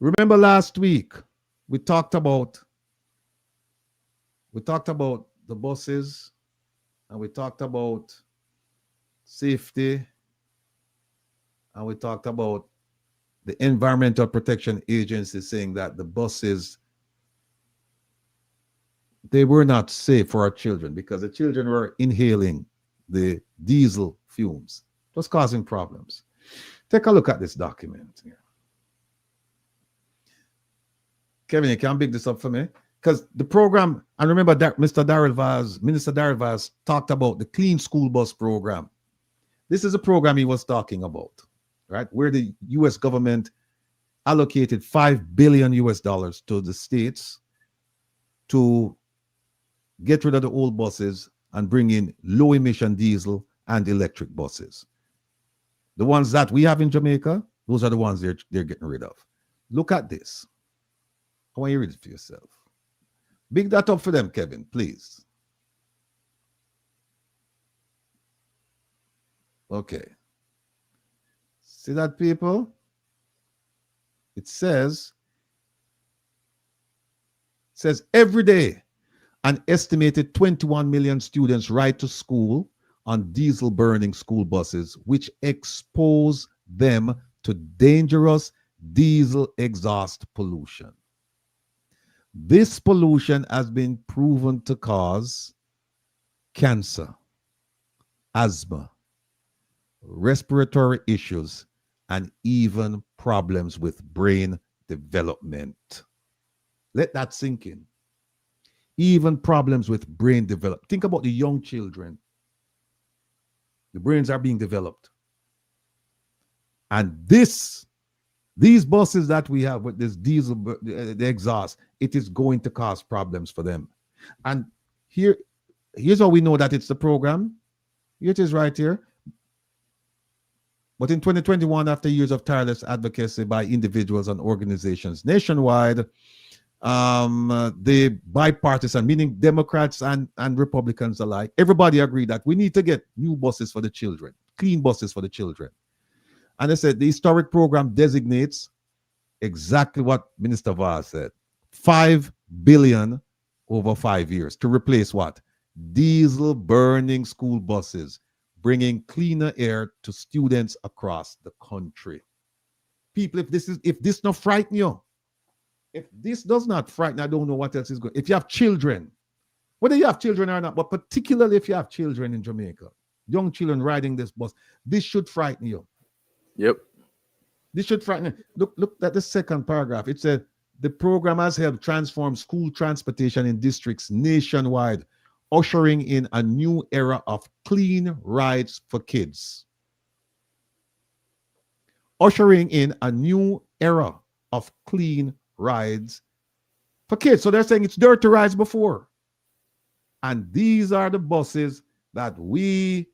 Remember last week we talked about the buses, and we talked about safety, and we talked about the Environmental Protection Agency saying that the buses, they were not safe for our children because the children were inhaling the diesel fumes. It was causing problems. Take a look at this document here. Kevin, you can pick this up for me? Because the program, and remember that Minister Daryl Vaz talked about the Clean School Bus program. This is a program he was talking about, right? Where the US government allocated $5 billion to the states to get rid of the old buses and bring in low emission diesel and electric buses. The ones that we have in Jamaica, those are the ones they're getting rid of. Look at this. I want you to read it for yourself. Big that up for them, Kevin, please. Okay. See that, people? It says every day, an estimated 21 million students ride to school on diesel burning school buses, which expose them to dangerous diesel exhaust pollution. This pollution has been proven to cause cancer, asthma, respiratory issues, and even problems with brain development. Let that sink in. Even problems with brain development. Think about the young children. The brains are being developed. And these buses that we have with this diesel, the exhaust, it is going to cause problems for them. And here's how we know that it's the program. Here it is right here. But in 2021, after years of tireless advocacy by individuals and organizations nationwide, the bipartisan, meaning Democrats and Republicans alike, everybody agreed that we need to get new buses for the children, clean buses for the children. And they said the historic program designates exactly what Minister Vaz said, $5 billion over 5 years to replace what? Diesel burning school buses, bringing cleaner air to students across the country. People, if this not frighten you, if this does not frighten, I don't know what else is going. If you have children, whether you have children or not, but particularly if you have children in Jamaica, young children riding this bus, this should frighten you. Yep. This should frighten you. Look at the second paragraph. It said the program has helped transform school transportation in districts nationwide, ushering in a new era of clean rides for kids. Ushering in a new era of clean rides for kids. So they're saying it's dirty rides before. And these are the buses that we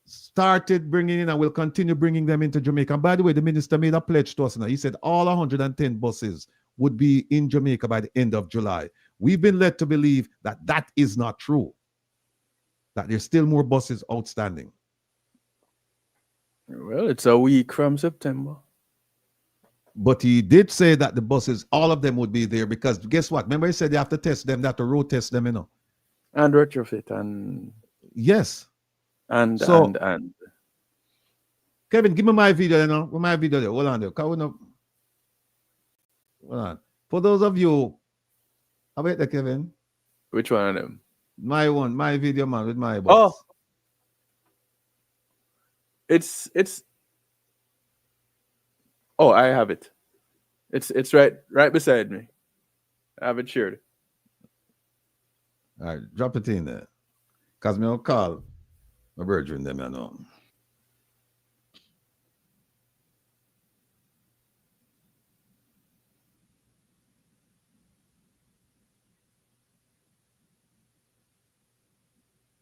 started bringing in and will continue bringing them into Jamaica. And by the way, the minister made a pledge to us now. He said all 110 buses would be in Jamaica by the end of July. We've been led to believe that that is not true, that there's still more buses outstanding. Well, it's a week from September. But he did say that the buses, all of them would be there because guess what? Remember he said they have to test them, they have to road test them, you know. And retrofit and... Yes. And Kevin, give me my video, you know. My video there. Hold on there. Hold on. For those of you, how about that, Kevin? Which one of them? My one, my video man with my boss. Oh. It's oh, I have it. It's right beside me. I have it shared. All right, drop it in there. Because me will call my brethren them, you know.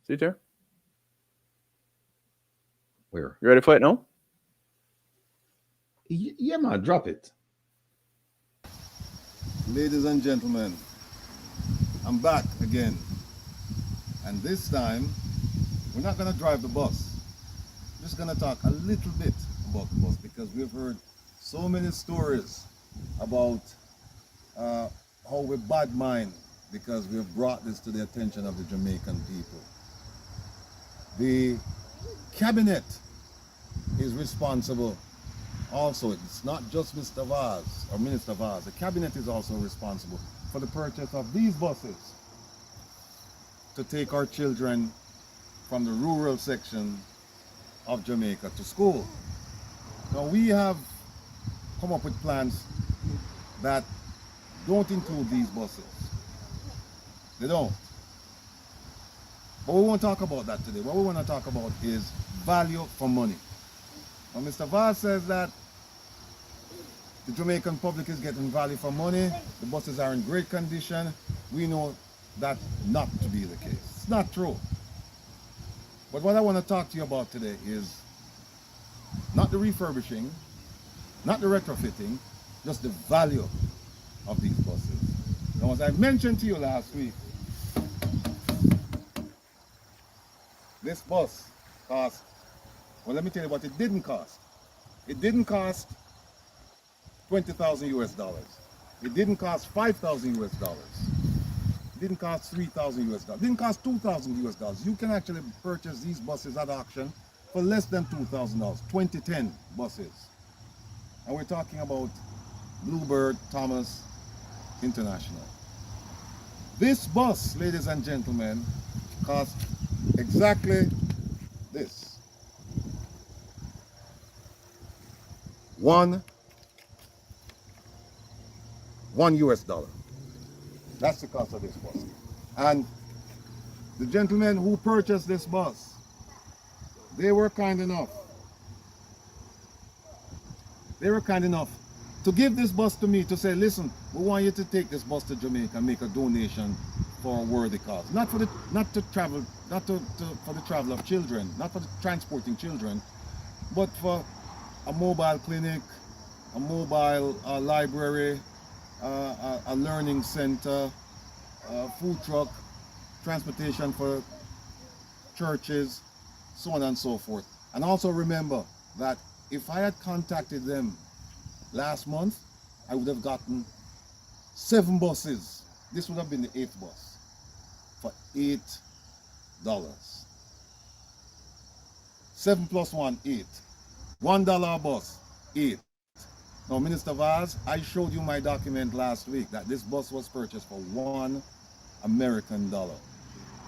See it there? Where? You ready for it now? Yeah, man, drop it. Ladies and gentlemen, I'm back again. And this time, we're not going to drive the bus. We're just going to talk a little bit about the bus because we've heard so many stories about how we bad mind because we've brought this to the attention of the Jamaican people. The cabinet is responsible also. It's not just Mr. Vaz or Minister Vaz. The cabinet is also responsible for the purchase of these buses to take our children from the rural section of Jamaica to school. Now we have come up with plans that don't include these buses. They don't. But we won't talk about that today. What we want to talk about is value for money. Now Mr. Vaz says that the Jamaican public is getting value for money. The buses are in great condition. We know that not to be the case. It's not true. But what I want to talk to you about today is not the refurbishing, not the retrofitting, just the value of these buses. Now, as I mentioned to you last week, this bus cost, well, let me tell you what it didn't cost. It didn't cost 20,000 US dollars. It didn't cost 5,000 US dollars. It didn't cost 3,000 US dollars. It didn't cost 2,000 US dollars. You can actually purchase these buses at auction for less than $2,000. 2010 buses. And we're talking about Bluebird Thomas International. This bus, ladies and gentlemen, cost exactly this. One US dollar. That's the cost of this bus. And the gentlemen who purchased this bus, they were kind enough to give this bus to me to say, listen, we want you to take this bus to Jamaica and make a donation for a worthy cause. Not for the travel of children, not for the transporting children, but for a mobile clinic, a mobile library, a learning center, a food truck, transportation for churches, so on and so forth. And also remember that if I had contacted them last month, I would have gotten 7 buses. This would have been the 8th bus for $8. 7 plus 1, 8. $1 a bus, 8. Now, Minister Vaz, I showed you my document last week that this bus was purchased for $1 American.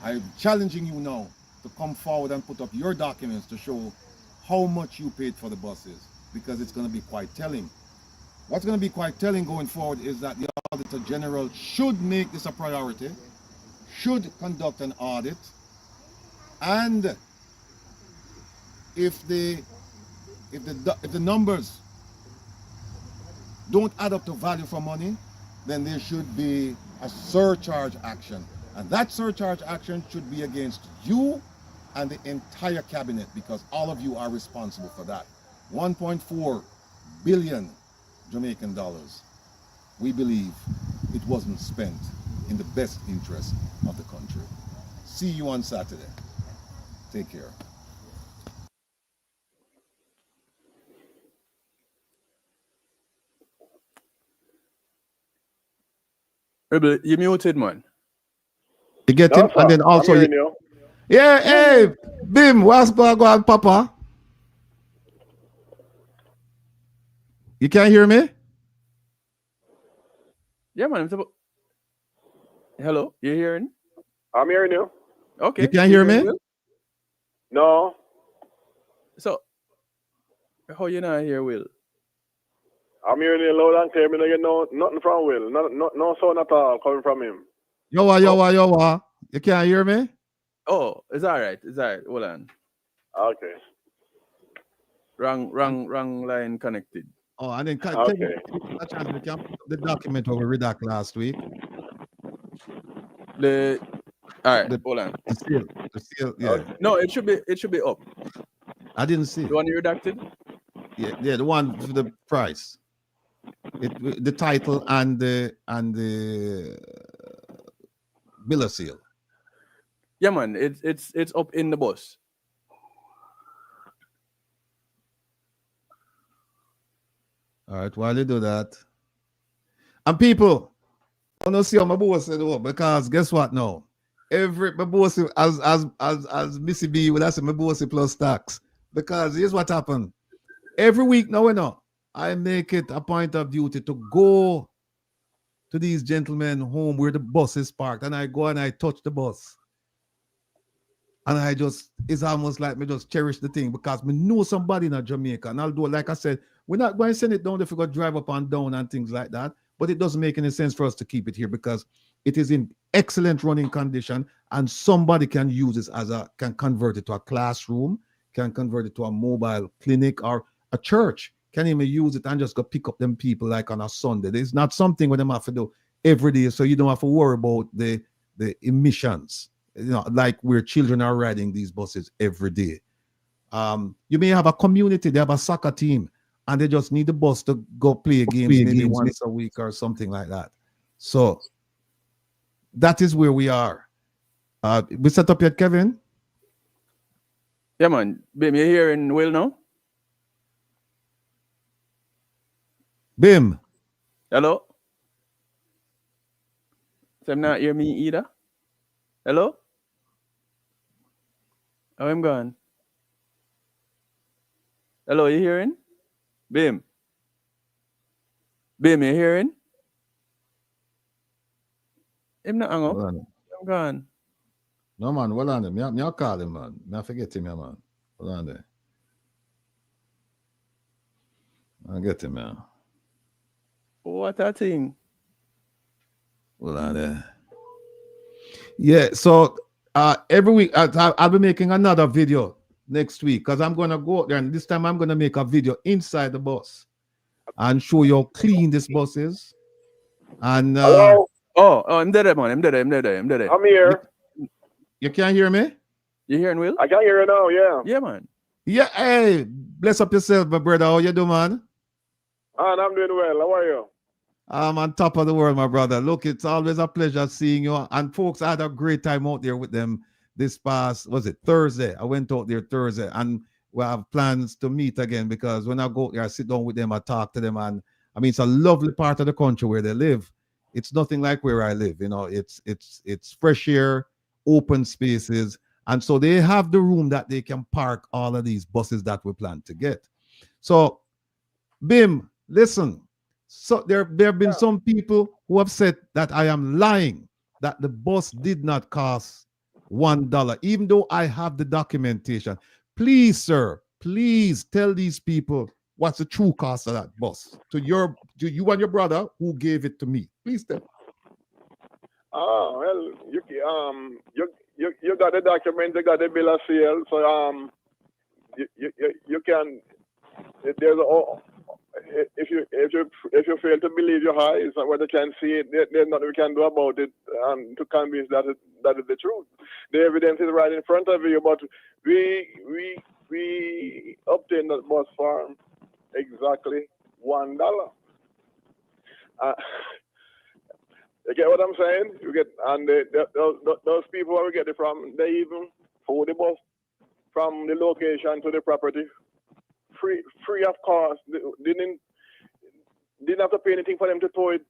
I'm challenging you now to come forward and put up your documents to show how much you paid for the buses, because it's going to be quite telling. What's going to be quite telling going forward is that the Auditor General should make this a priority, should conduct an audit, and if the numbers don't add up to value for money, then there should be a surcharge action. And that surcharge action should be against you and the entire cabinet, because all of you are responsible for that. 1.4 billion Jamaican dollars. We believe it wasn't spent in the best interest of the country. See you on Saturday. Take care. Rebel, you muted, man. You get him, and then also yeah, hey, Bim, what's going on, Papa? You can't hear me? Yeah, man. Hello, you hearing? I'm hearing you. Okay. You can't hear me? Will? No. So, how you not hear Will? I'm hearing you loud and clear. I don't get nothing from Will. No sound at all coming from him. Yo. You can't hear me? Oh, it's all right. It's all right. Hold on. Okay. Wrong line connected. Oh, and then Okay. the document over redact last week. All right. Hold on. The seal, yeah. Okay. No, it should be up. I didn't see The one you redacted? Yeah, the one for the price. The title and the bill of sale. Yeah, man. It's up in the bus. All right, while you do that, And people, I don't see how my boss said, because guess what now? My boss, as Missy B would have said, my boss plus tax. Because here's what happened. Every week now, I make it a point of duty to go to these gentlemen home where the bus is parked, and I go and I touch the bus. And it's almost like me just cherish the thing because me know somebody in Jamaica. And although, like I said, we're not going to send it down if we go drive up and down and things like that. But it doesn't make any sense for us to keep it here because it is in excellent running condition and somebody can use this can convert it to a classroom, can convert it to a mobile clinic or a church. Can even use it and just go pick up them people like on a Sunday. It's not something where them have to do every day, so you don't have to worry about the emissions. Like where children are riding these buses every day. You may have a community, they have a soccer team, and they just need the bus to go play games maybe once a week or something like that. So that is where we are. We set up yet, Kevin? Yeah, man. Bim, you hearing Will now? Bim. Hello? Them not hear me either? Hello? Oh, I'm gone. Hello, you hearing? Bim. Bim, you hearing? Him not hang up. I'm gone. No, man, hold on there. Me call him, man. Me forget him, man. Hold on there. I get him, man. What a thing. Hold on there. Yeah, so every week I'll be making another video next week because I'm going to go out there and this time I'm going to make a video inside the bus and show you how clean this bus is. And Hello? I'm dead, man. I'm dead. I'm here. You can't hear me? You hearing Will? I can hear you now, yeah. Yeah, man. Yeah, hey, bless up yourself, my brother. How you doing, man? And I'm doing well. How are you? I'm on top of the world, my brother. Look, it's always a pleasure seeing you. And folks, I had a great time out there with them this past, Thursday? I went out there Thursday and we have plans to meet again because when I go out there, I sit down with them, I talk to them. And I mean, it's a lovely part of the country where they live. It's nothing like where I live. You know, it's fresh air, open spaces. And so they have the room that they can park all of these buses that we plan to get. So, Bim, listen. So there have been some people who have said that I am lying, that the bus did not cost $1, even though I have the documentation. Please, sir, please tell these people what's the true cost of that bus to you and your brother who gave it to me. Please tell. Oh, well, you got the document, you got the bill of sale, so you can. There's if you fail to believe your eyes and what you can see it, there's nothing we can do about it to convince that is the truth. The evidence is right in front of you, but we obtained that bus for exactly $1. You get what I'm saying? You get, and those people where we get it from, they even for the bus from the location to the property. Free of cost. Didn't have to pay anything for them to tow it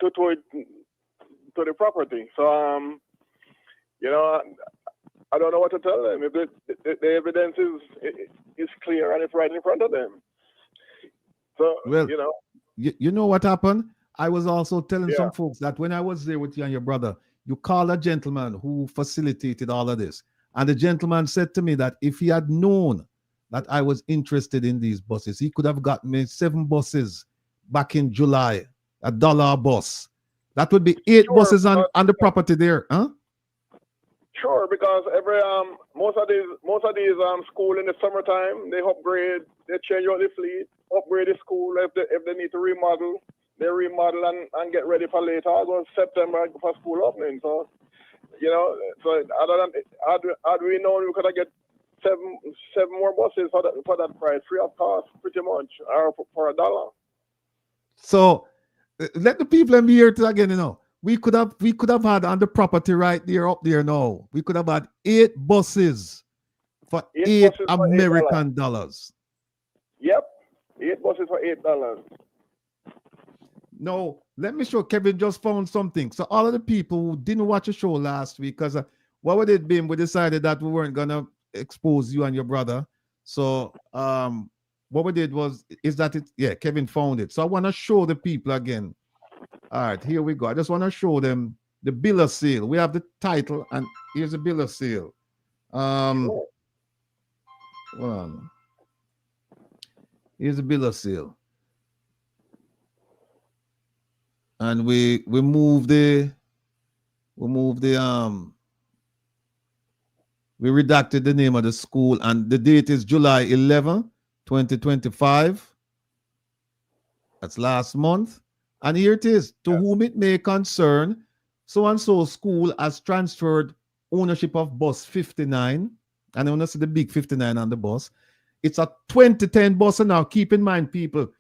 to the property. So you know, I don't know what to tell them. If the evidence is clear and it's right in front of them. So well, you know, you know what happened? I was also telling some folks that when I was there with you and your brother, you called a gentleman who facilitated all of this, and the gentleman said to me that if he had known that I was interested in these buses, he could have got me 7 buses back in July, $1 a bus. That would be 8 buses on the property there, huh? Sure, because every most of these school in the summertime, they upgrade, they change out the fleet, upgrade the school. If they need to remodel, they remodel and get ready for later August, September for school opening. So you know, so other than had we known we could have get 7 more buses for that price, free of cost, pretty much, or for $1. So let the people be here to again, you know. We could have had on the property right there up there now. We could have had 8 buses for 8 American dollars. Yep, 8 buses for $8. No, let me show. Kevin just found something. So all of the people who didn't watch the show last week, because what would it been? We decided that we weren't gonna expose you and your brother. So what we did is that it. Yeah, Kevin found it. So I want to show the people again. All right, here we go. I just want to show them the bill of sale. We have the title, and here's the bill of sale. Hold on. Here's the bill of sale. And we redacted the name of the school, and the date is July 11, 2025. That's last month. And here it is. To whom it may concern, so and so school has transferred ownership of bus 59. And I want to see the big 59 on the bus. It's a 2010 bus. And now keep in mind, people.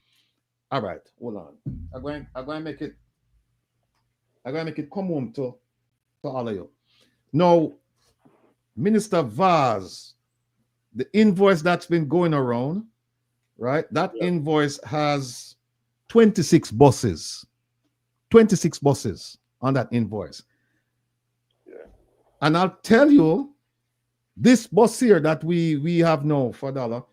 All right, hold on. I'm going to make it come home to all of you. Now, Minister Vaz, the invoice that's been going around, right? That invoice has 26 buses. 26 buses on that invoice. Yeah. And I'll tell you, this bus here that we have now for $1,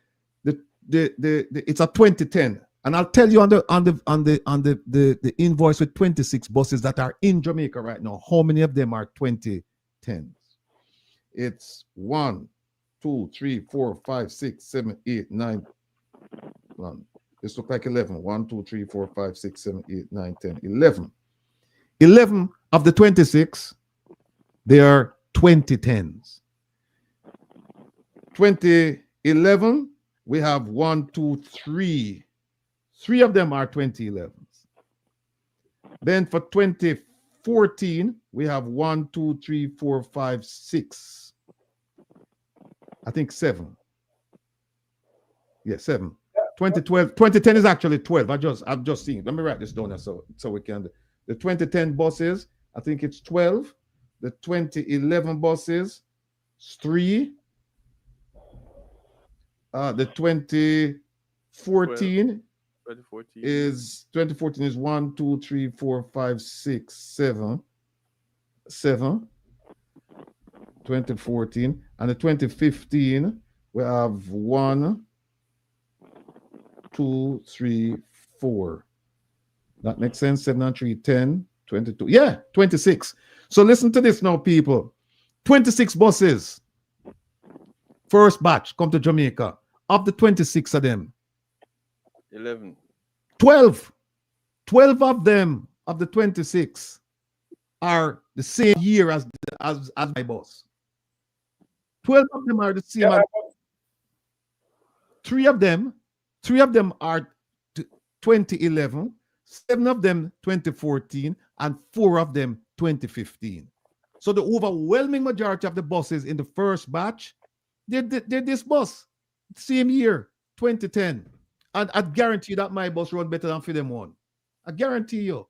it's a 2010. And I'll tell you on the invoice with 26 buses that are in Jamaica right now, how many of them are 2010s? It's 1, 2, 3, 4, 5, 6, 7, 8, 9. This looks like 11. 1, 2, 3, 4, 5, 6, 7, 8, 9, 10, 11. 11 of the 26, they are 2010s. 2011, we have 1, 2, 3. 3 of them are 2011s. Then for 2014, we have 1, 2, 3, 4, 5, 6. I think 7. Yeah, 7. 2012, 2010 is actually 12. I've just seen. Let me write this down so we can. The 2010 buses, I think it's 12. The 2011 buses, 3. The 2014 is 1, 2, 3, 4, 5, 6, 7. 2014. And the 2015, we have 1, 2, 3, 4. That makes sense. 7 and 3, 10, 22. Yeah, 26. So listen to this now, people. 26 buses. First batch come to Jamaica. Of the 26 of them, 11. 12 of them, of the 26, are the same year as my boss. 12 of them are the same. Yeah. Three of them are 2011, 7 of them 2014, and 4 of them 2015. So the overwhelming majority of the buses in the first batch, they're this bus, same year, 2010. And I guarantee you that my bus run better than for them one. I guarantee you.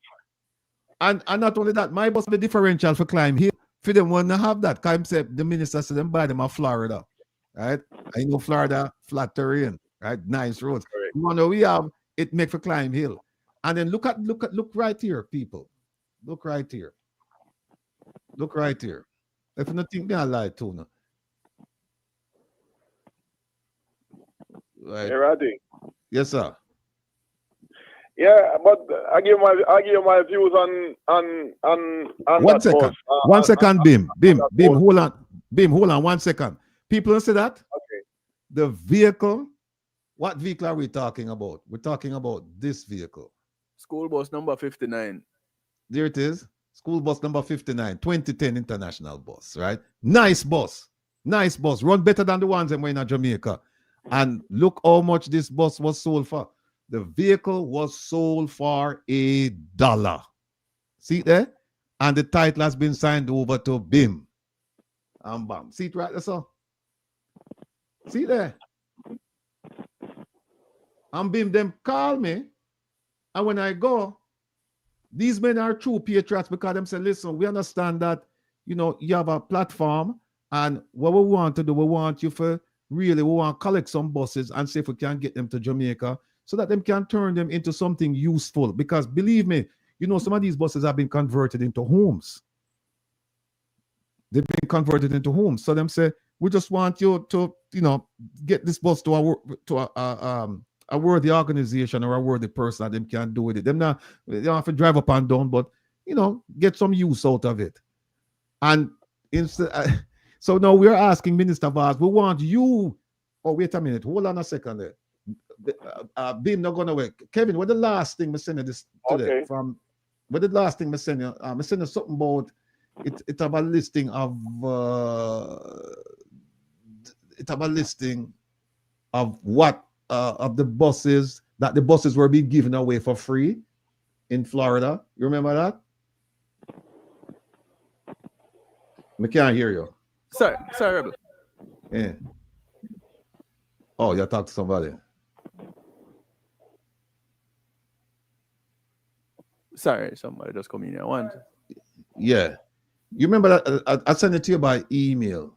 And not only that, my bus have the differential for climb hill. For them one to have that. Because the minister said them buy them in Florida. Right? I know Florida, flat terrain, right? Nice roads. Right. You know we have it make for climb hill. And then look right here, people. Look right here. Look right here. If you don't think me, I lie too now. Right. Hey, Ratty. Yes, sir. Yeah, but I give my views on 1 second. 1 second, Bim. Hold on 1 second. People don't say that. Okay. The vehicle. What vehicle are we talking about? We're talking about this vehicle. School bus number 59. There it is. School bus number 59, 2010 international bus, right? Nice bus. Nice bus. Run better than the ones that were in Jamaica. And look how much this bus was sold for. The vehicle was sold for $1. See there? And the title has been signed over to BIM. And bam. See it right there, sir? See there? And BIM, them call me. And when I go, these men are true patriots because them say, listen, we understand that, you have a platform. And what we want to do, we want to collect some buses and see if we can get them to Jamaica so that them can turn them into something useful. Because believe me, you know, some of these buses have been converted into homes. They've been converted into homes. So them say, we just want you to, you know, get this bus to a worthy organization or a worthy person that them can do with it. Them not, they don't have to drive up and down, but, you know, get some use out of it. And instead, so now we're asking Minister Vaz, we want you. Oh, wait a minute. Hold on a second there. Beam not going away. Kevin, what the last thing I sent you this today? Okay. What the last thing I sent you? I sent you something about it have a listing of what of the buses that the buses were being given away for free in Florida. You remember that? I can't hear you. Sorry, Rebel. Yeah. Oh, you talked to somebody. Sorry, somebody just come in here. One. Yeah. You remember that I sent it to you by email.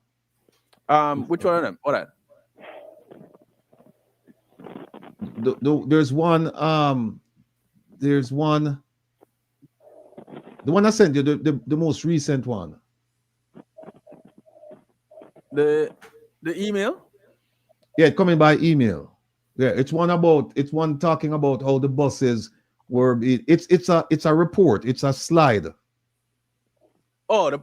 Which one of them? What? There's one. There's one. The one I sent you, the most recent one. The email? Yeah, coming by email. Yeah, it's one talking about how the buses were. It's a report. It's a slide. Oh, the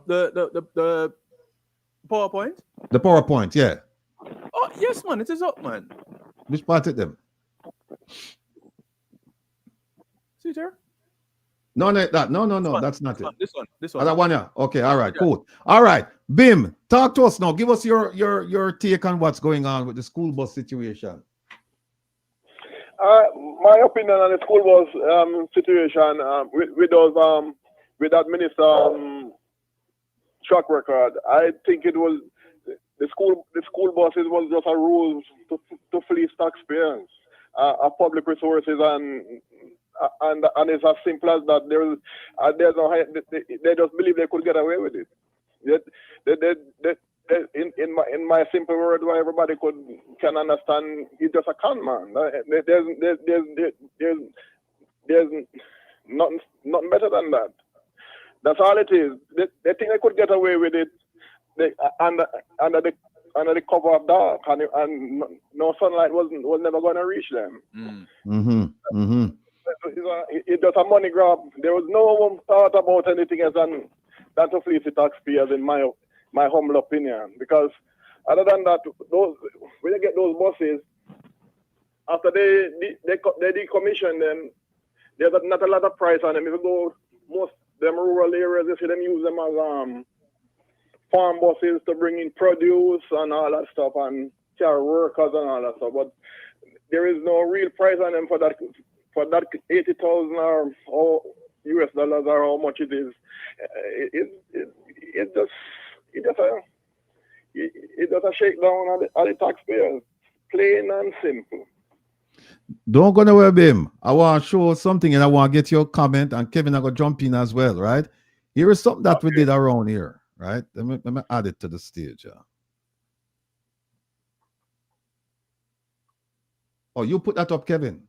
PowerPoint? The PowerPoint, yeah. Oh, yes, man. It is up, man. Which part of them? See there? No, that's not it. This one. That one, yeah. Okay, all right, cool. All right, Bim, talk to us now. Give us your take on what's going on with the school bus situation. My opinion on the school bus situation with that minister track record, I think it was the school buses was just a rule to fleece taxpayers of public resources, and it's as simple as that. They just believe they could get away with it. In my simple word, where everybody can understand, it's just a con man. There's nothing better than that. That's all it is. They think they could get away with it under the cover of dark, and no sunlight was never going to reach them. It's just a money grab. There was no one thought about anything else than to fleece the taxpayers, in my humble opinion. Because other than that, when you get those buses, after they decommission them, there's not a lot of price on them. If you go most them rural areas, you see them use them as farm buses to bring in produce and all that stuff, and carry workers and all that stuff. But there is no real price on them for that 80,000 or US dollars or how much it is. It's just a shakedown at the taxpayers, plain and simple. Don't go nowhere, Bim. I want to show something and I want to get your comment, and Kevin, I go jump in as well, right? Here is something that we did around here, right? Let me add it to the stage. Oh, you put that up, Kevin?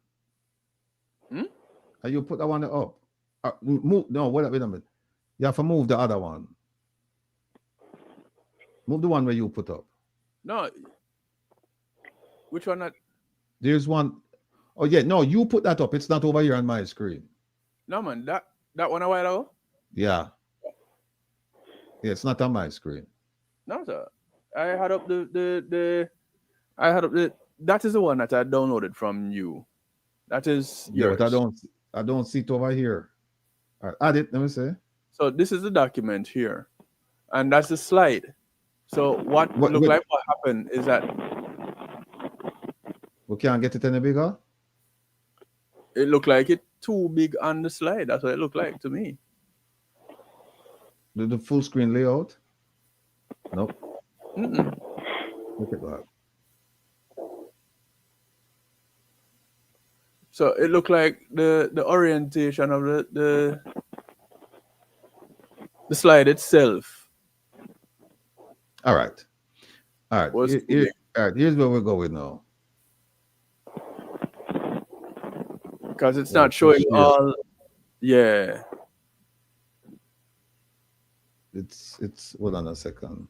You put that one up? Move. No, wait a minute. You have to move the other one. Move the one where you put up. No. Which one? There's one. Oh, yeah. No, you put that up. It's not over here on my screen. No, man. That one a while ago? Yeah. Yeah, it's not on my screen. No, sir. I had up that is the one that I downloaded from you. That is yours. Yeah, but I don't see it over here. All right, add it. Let me see. So this is the document here, and that's the slide. So what happened is that we can't get it any bigger. It looked like it too big on the slide. That's what it looked like to me. The full screen layout? Nope. Look at that. So it looked like the orientation of the slide itself. All right. All right. Here's where we're going now. because it's not showing all. Yeah. It's hold on a second.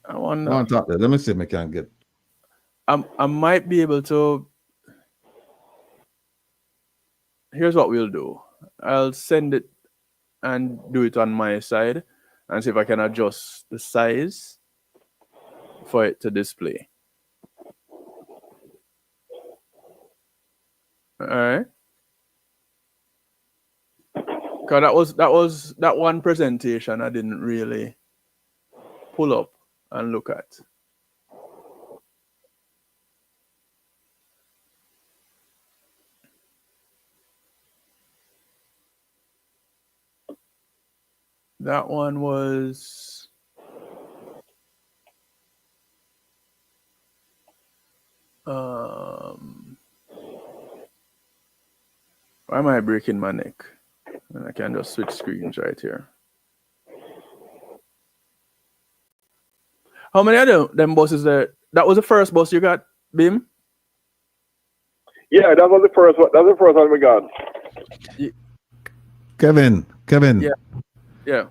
I wonder. Let me see if I can get. I might be able to. Here's what we'll do. I'll send it and do it on my side and see if I can adjust the size for it to display. All right. Because that one presentation I didn't really pull up and look at. That one was why am I breaking my neck? And I can just switch screens right here. How many of them buses there? That was the first bus you got, Bim? Yeah, that was the first one. That's the first one we got. Kevin. Yeah.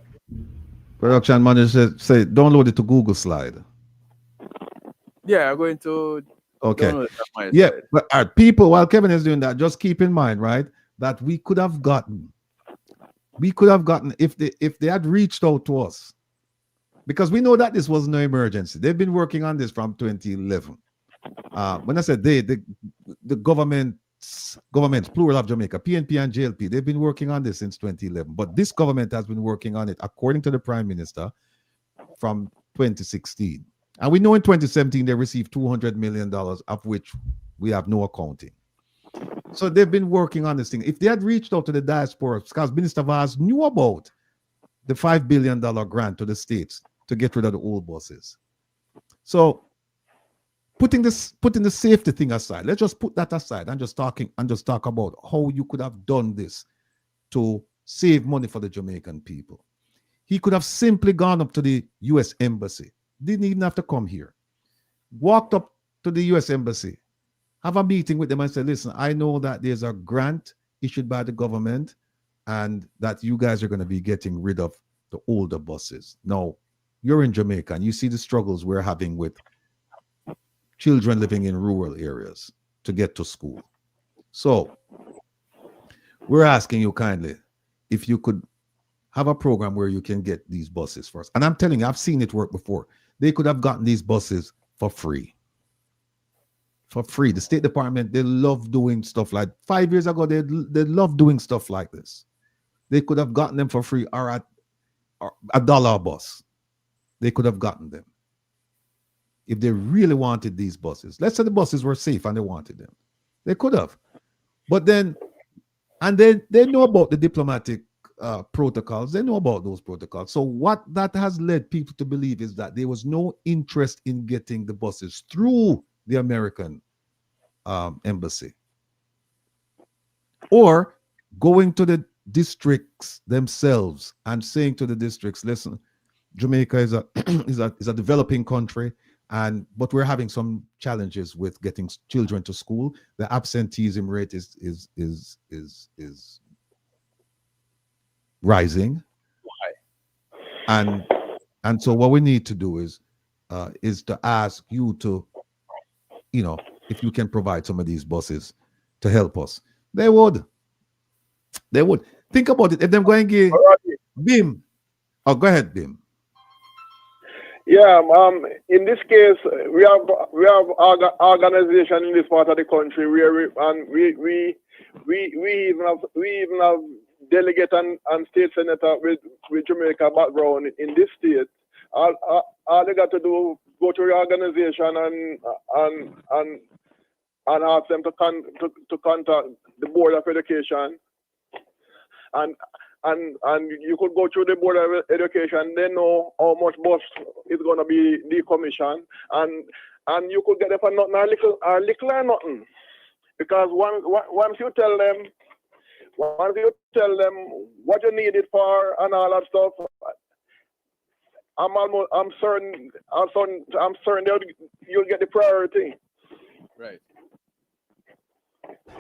Production manager say download it to Google Slide. Yeah, I'm going to download it on my side. But people, while Kevin is doing that, just keep in mind, right, that we could have gotten if they had reached out to us, because we know that this was no emergency. They've been working on this from 2011. When I said the governments, plural of Jamaica, PNP and JLP, they've been working on this since 2011. But this government has been working on it, according to the Prime Minister, from 2016. And we know in 2017 they received $200 million, of which we have no accounting. So they've been working on this thing. If they had reached out to the diaspora, because Minister Vaz knew about the $5 billion grant to the states to get rid of the old buses. So putting the safety thing aside, let's just put that aside and just talk about how you could have done this to save money for the Jamaican people. He could have simply gone up to the U.S. Embassy. Didn't even have to come here. Walked up to the U.S. Embassy, have a meeting with them and say, listen, I know that there's a grant issued by the government and that you guys are going to be getting rid of the older buses. Now, you're in Jamaica and you see the struggles we're having with children living in rural areas to get to school. So we're asking you kindly if you could have a program where you can get these buses for us. And I'm telling you, I've seen it work before. They could have gotten these buses for free. For free. The State Department, they love doing stuff like 5 years ago, they love doing stuff like this. They could have gotten them for free or at $1 a bus. They could have gotten them if they really wanted these buses. Let's say the buses were safe and they wanted them. They could have. But then, and they know about the diplomatic protocols. They know about those protocols. So what that has led people to believe is that there was no interest in getting the buses through the American embassy, or going to the districts themselves and saying to the districts, listen, Jamaica is a is a developing country, but we're having some challenges with getting children to school. The absenteeism rate is rising. Why? And so what we need to do is to ask you to, if you can provide some of these buses to help us. They would. Think about it. If they're going to give Bim. Oh, go ahead, Bim. Yeah, in this case, we have organization in this part of the country where we even have delegate and state senator with Jamaica background in this state. All they got to do, go to the organization and ask them to contact the Board of Education, and you could go through the Board of Education. They know how much bus is going to be decommissioned, and you could get it for nothing, a little or nothing, because once you tell them what you need it for and all that stuff, I'm certain you'll get the priority. Right.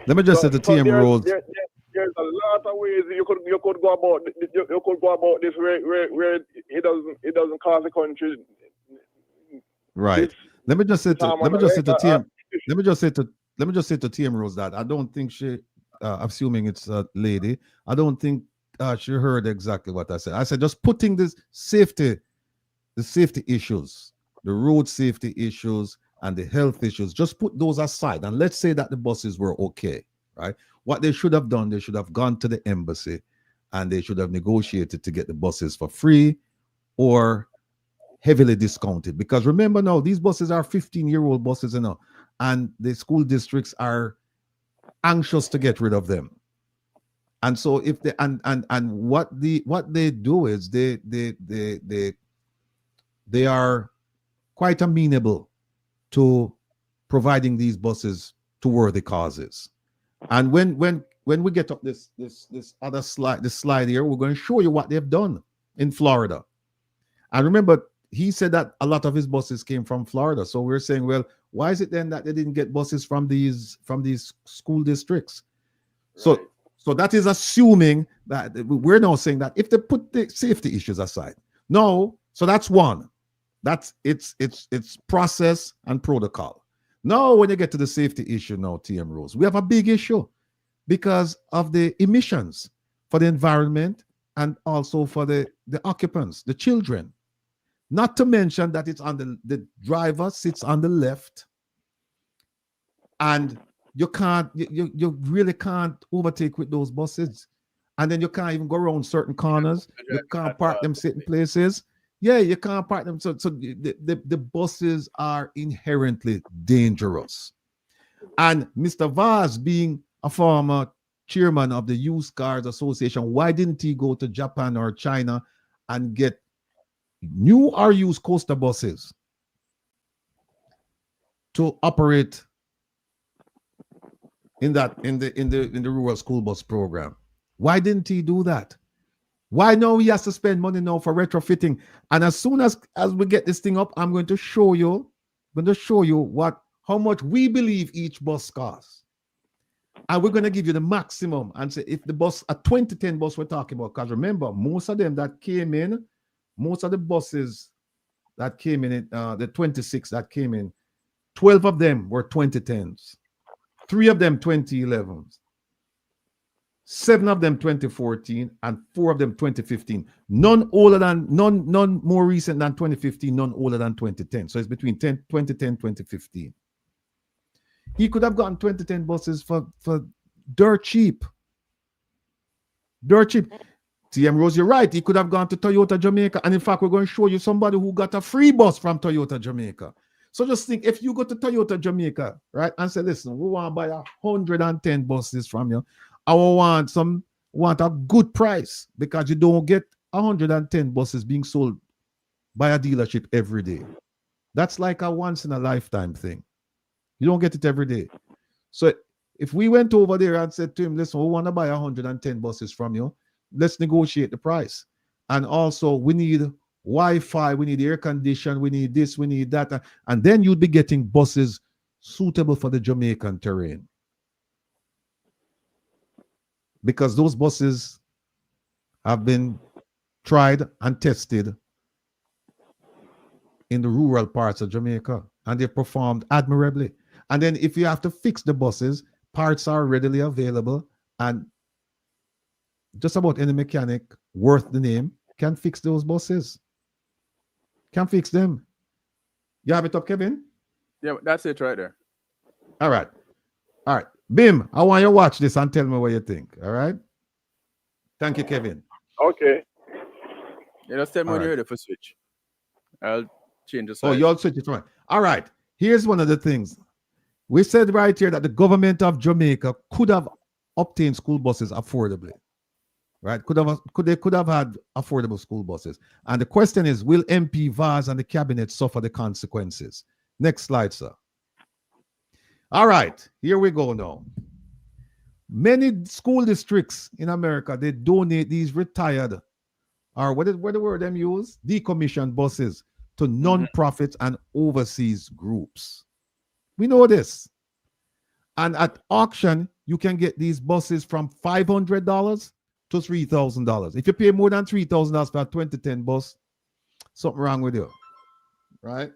Let me just say the TM roads. There's a lot of ways you could go about you could go about this where it doesn't cost the country. Right. Let me just say to TM. Let me just say to TM Rose that I don't think she, assuming it's a lady, I don't think she heard exactly what I said. I said just putting the safety issues, the road safety issues, and the health issues, just put those aside, and let's say that the buses were okay, right? What they should have done, they should have gone to the embassy, and they should have negotiated to get the buses for free or heavily discounted. Because remember now, these buses are 15-year-old buses, and the school districts are anxious to get rid of them. And so if they and what they do is they are quite amenable to providing these buses to worthy causes. And when we get up this other slide, this slide here, we're going to show you what they've done in Florida. And remember, he said that a lot of his buses came from Florida. So we're saying, well, why is it then that they didn't get buses from these school districts? Right. So that is assuming that we're now saying that if they put the safety issues aside. No, so that's one. That's it's process and protocol. Now, when you get to the safety issue now, TM Rose, we have a big issue because of the emissions for the environment and also for the occupants, the children. Not to mention that it's on the driver sits on the left, and you really can't overtake with those buses, and then you can't even go around certain corners. You can't park them certain places. Yeah, you can't park them. So the buses are inherently dangerous. And Mr. Vaz, being a former chairman of the Used Cars Association, why didn't he go to Japan or China and get new or used coaster buses to operate in the rural school bus program? Why didn't he do that? Why now he has to spend money now for retrofitting? And as soon as we get this thing up, I'm going to show you how much we believe each bus costs. And we're going to give you the maximum and say if the bus, a 2010 bus we're talking about, because remember, most of the buses that came in, the 26 that came in, 12 of them were 2010s, 3 of them 2011s, 7 of them 2014, and 4 of them 2015. None more recent than 2015, none older than 2010. So it's between 2010, 2015. He could have gotten 2010 buses for dirt cheap. Dirt cheap. TM Rose, you're right. He could have gone to Toyota Jamaica. And in fact, we're going to show you somebody who got a free bus from Toyota Jamaica. So just think, if you go to Toyota Jamaica, right, and say, listen, we want to buy 110 buses from you. I want a good price, because you don't get 110 buses being sold by a dealership every day. That's like a once in a lifetime thing. You don't get it every day. So if we went over there and said to him, listen, we want to buy 110 buses from you, let's negotiate the price. And also we need Wi-Fi, we need air condition, we need this, we need that. And then you'd be getting buses suitable for the Jamaican terrain. Because those buses have been tried and tested in the rural parts of Jamaica, and they performed admirably. And then if you have to fix the buses, parts are readily available, and just about any mechanic worth the name can fix those buses. Can fix them. You have it up, Kevin? Yeah, that's it right there. All right. Bim, I want you to watch this and tell me what you think. All right? Thank you, Kevin. Okay. Yeah, just tell me when you're ready for switch. I'll change the size. Oh, you'll switch it. All right. Here's one of the things. We said right here that the government of Jamaica could have obtained school buses affordably. Right? They could have had affordable school buses. And the question is, will MP Vaz and the cabinet suffer the consequences? Next slide, sir. All right, here we go now. Many school districts in America, they donate these retired, or what the word them use? Decommissioned buses to non-profits and overseas groups. We know this. And at auction, you can get these buses from $500 to $3,000. If you pay more than $3,000 for a 2010 bus, something wrong with you, right?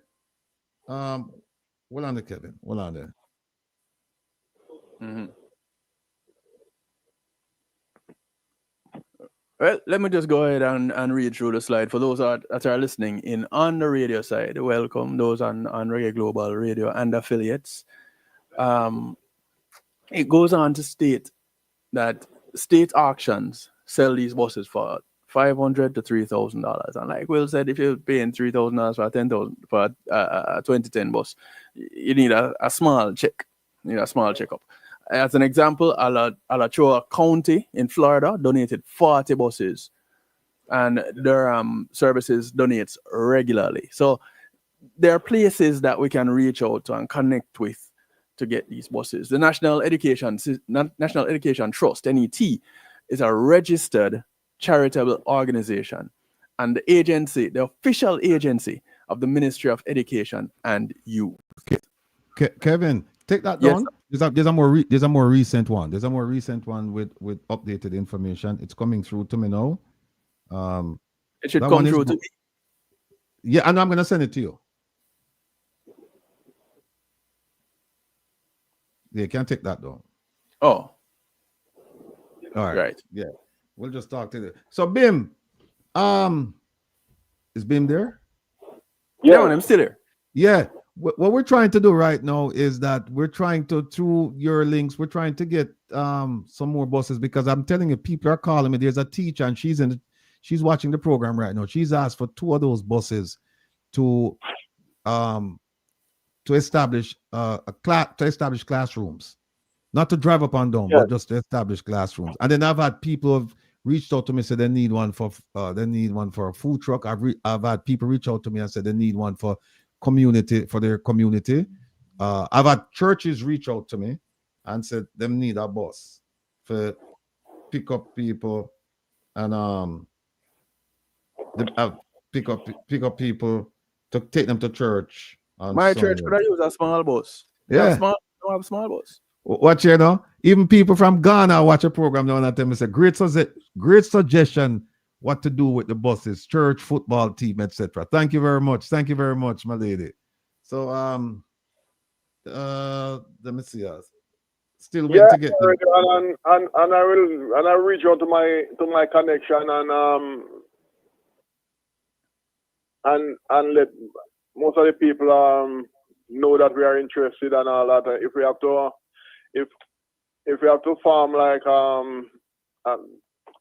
Hold on there, Kevin. Hold on there. Mm-hmm. Well, let me just go ahead and read through the slide. For those that are listening in on the radio side, welcome. Those on Reggae Global Radio and affiliates. It goes on to state that state auctions sell these buses for $500 to $3,000. And like Will said, if you're paying $3,000 for a 10,000 for a 2010 bus, you need a small check. You need a small checkup. As an example, Alachua County in Florida donated 40 buses, and their services donates regularly. So there are places that we can reach out to and connect with to get these buses. The National Education Trust, NET, is a registered charitable organization, and the agency, the official agency of the Ministry of Education and Youth. Kevin, take that Yes, down. There's a more recent one. There's a more recent one with updated information. It's coming through to me now. it should that come one is through to mo- Yeah, and I'm gonna send it to you. Yeah, you can take that down. Oh, All right. right. Yeah, we'll just talk to the. So Bim, is Bim there? Yeah, man, I'm still here. Yeah. What we're trying to do right now is that we're trying to, through your links, we're trying to get some more buses, because I'm telling you, people are calling me. There's a teacher and she's watching the program right now. She's asked for 2 of those buses to establish establish classrooms, not to drive up and down, but just to establish classrooms. And then I've had people have reached out to me, said they need one for a food truck. I've had people reach out to me and said they need one for their community. I've had churches reach out to me and said they need a bus for pick up people and pick up people to take them to church. My church could I use a small bus? Yeah. Don't have a small bus. Watch here now. Even people from Ghana watch a program now and tell me, say great suggestion what to do with the buses, church, football team, etc. Thank you very much. Thank you very much, my lady. So let me see us. Still waiting to get and I reach out to my connection and let most of the people know that we are interested and all that. If we have to form like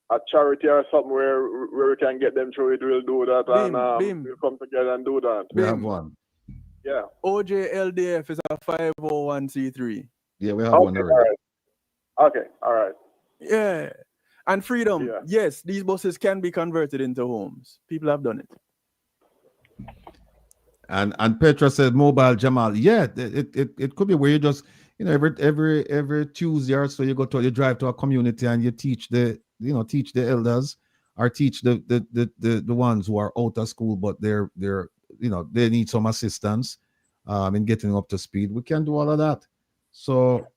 a charity or something where we can get them through it, we'll do that. Bim. We'll come together and do that. We have one. Yeah. OJLDF is a 501c3. Yeah, we have one already. Okay, all right. Yeah. And freedom. Yeah. Yes, these buses can be converted into homes. People have done it. And Petra said mobile Jamal. Yeah, it could be where you just, every Tuesday or so you drive to a community and you teach the elders or teach the ones who are out of school but they're they need some assistance in getting up to speed. We can do all of that. So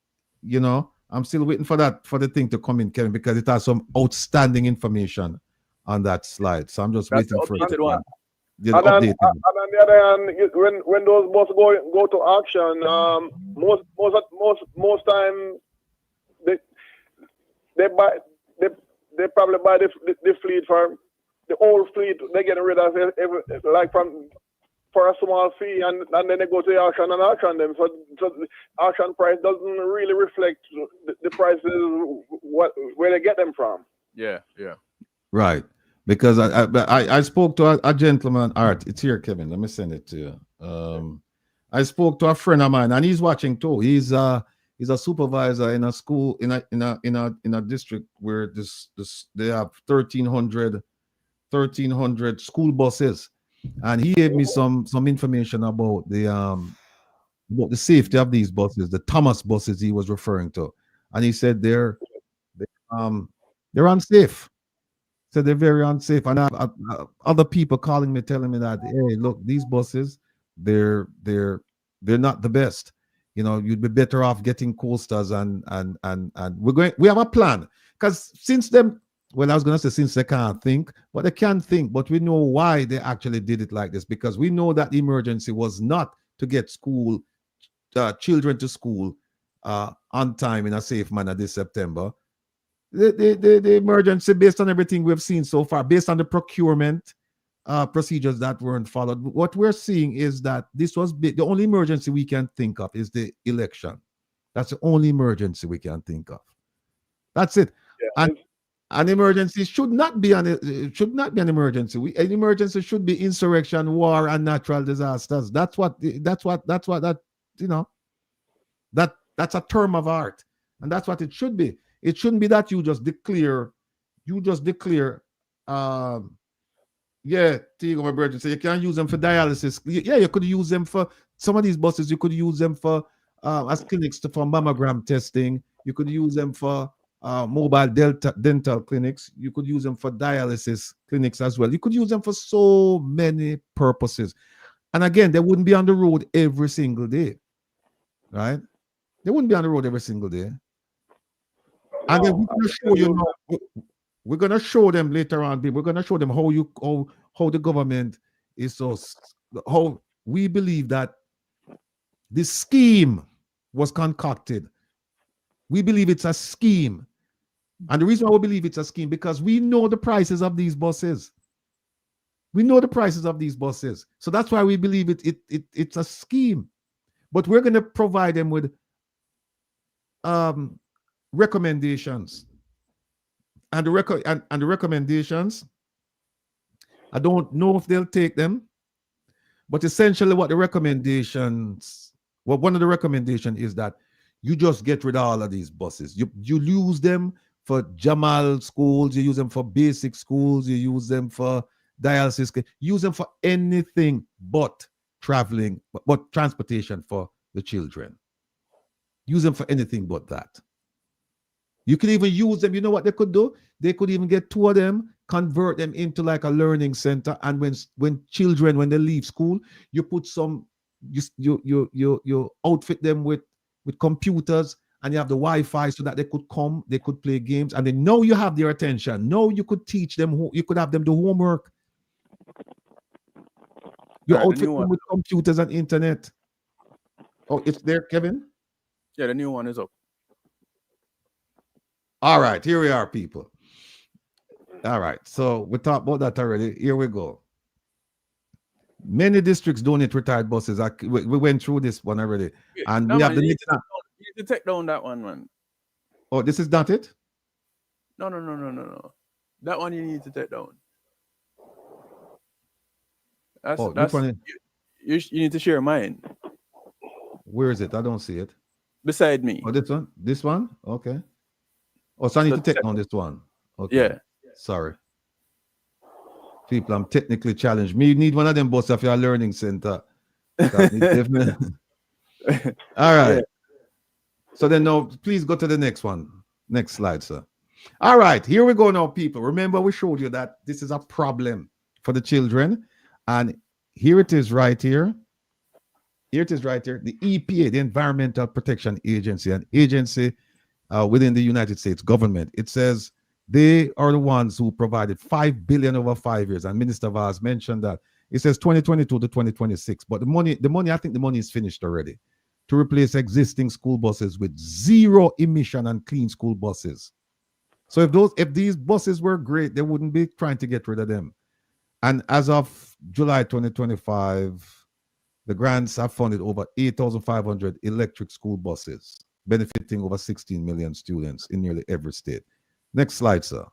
I'm still waiting for the thing to come in, Kevin, because it has some outstanding information on that slide. So I'm just waiting for it to come. And on the other hand, when those buses go to auction, most time they probably buy the fleet for the old fleet. They're getting rid of it for a small fee, and then they go to the auction and auction them. So the auction price doesn't really reflect the prices where they get them from. Yeah. Right. Because I spoke to a gentleman. All right, it's here, Kevin. Let me send it to you. I spoke to a friend of mine, and he's watching too. He's a supervisor in a school in a district where they have 1,300 school buses, and he gave me some information about the safety of these buses, the Thomas buses he was referring to, and he said they're unsafe. So they're very unsafe, and I have other people calling me, telling me that, hey, look, these buses, they're not the best. You know, you'd be better off getting coasters and we have a plan. Because since them, well, I was gonna say since they can't think, but they can think, but we know why they actually did it like this, because we know that the emergency was not to get children to school on time in a safe manner this September. The emergency, based on everything we've seen so far, based on the procurement procedures that weren't followed, what we're seeing is that this was the only emergency we can think of is the election. That's the only emergency we can think of. That's it. Yeah. And an emergency should not be an emergency. An emergency should be insurrection, war, and natural disasters. That's what that's a term of art, and that's what it should be. It shouldn't be that you just declare, emergency. You can't use them for dialysis. Yeah, you could use them for some of these buses. You could use them for as clinics for mammogram testing. You could use them for mobile dental clinics. You could use them for dialysis clinics as well. You could use them for so many purposes. And again, they wouldn't be on the road every single day, right? They wouldn't be on the road every single day. And then we're going to show them later on. We're going to show them how the government is how we believe that this scheme was concocted. We believe it's a scheme. And the reason why we believe it's a scheme, because we know the prices of these buses. We know the prices of these buses. So that's why we believe it's a scheme. But we're going to provide them with recommendations. And the recommendations, I don't know if they'll take them, but essentially one of the recommendations is that you just get rid of all of these buses. You use them for Jamal schools, you use them for basic schools, you use them for dialysis, use them for anything but traveling, but transportation for the children. Use them for anything but that. You could even use them. You know what they could do? They could even get two of them, convert them into like a learning center. And when children, when they leave school, you put you outfit them with computers, and you have the Wi-Fi so that they could play games, and then now you have their attention. Now you could teach them, you could have them do homework. You outfit them with computers and internet. Oh, it's there, Kevin? Yeah, the new one is up. All right, here we are, people. All right, so we talked about that already. Here we go. Many districts donate retired buses. We went through this one already. And we have the next one. You need to take down that one, man. Oh, this is not it? No. That one you need to take down. Which one? You need to share mine. Where is it? I don't see it. Beside me. Oh, this one? This one? Okay. Oh, so I need to take on this one. Okay. Yeah. Sorry. People, I'm technically challenged. Me need one of them buses of your learning center. All right. Yeah. So then now, please go to the next one. Next slide, sir. All right, here we go now, people. Remember, we showed you that this is a problem for the children. And here it is right here. Here it is right here. The EPA, the Environmental Protection Agency, an agency within the United States government. It says they are the ones who provided $5 billion over 5 years. And Minister Vaz mentioned that. It says 2022 to 2026. But the money, I think the money is finished already to replace existing school buses with zero emission and clean school buses. So if these buses were great, they wouldn't be trying to get rid of them. And as of July 2025, the grants have funded over 8,500 electric school buses, benefiting over 16 million students in nearly every state. Next slide, sir.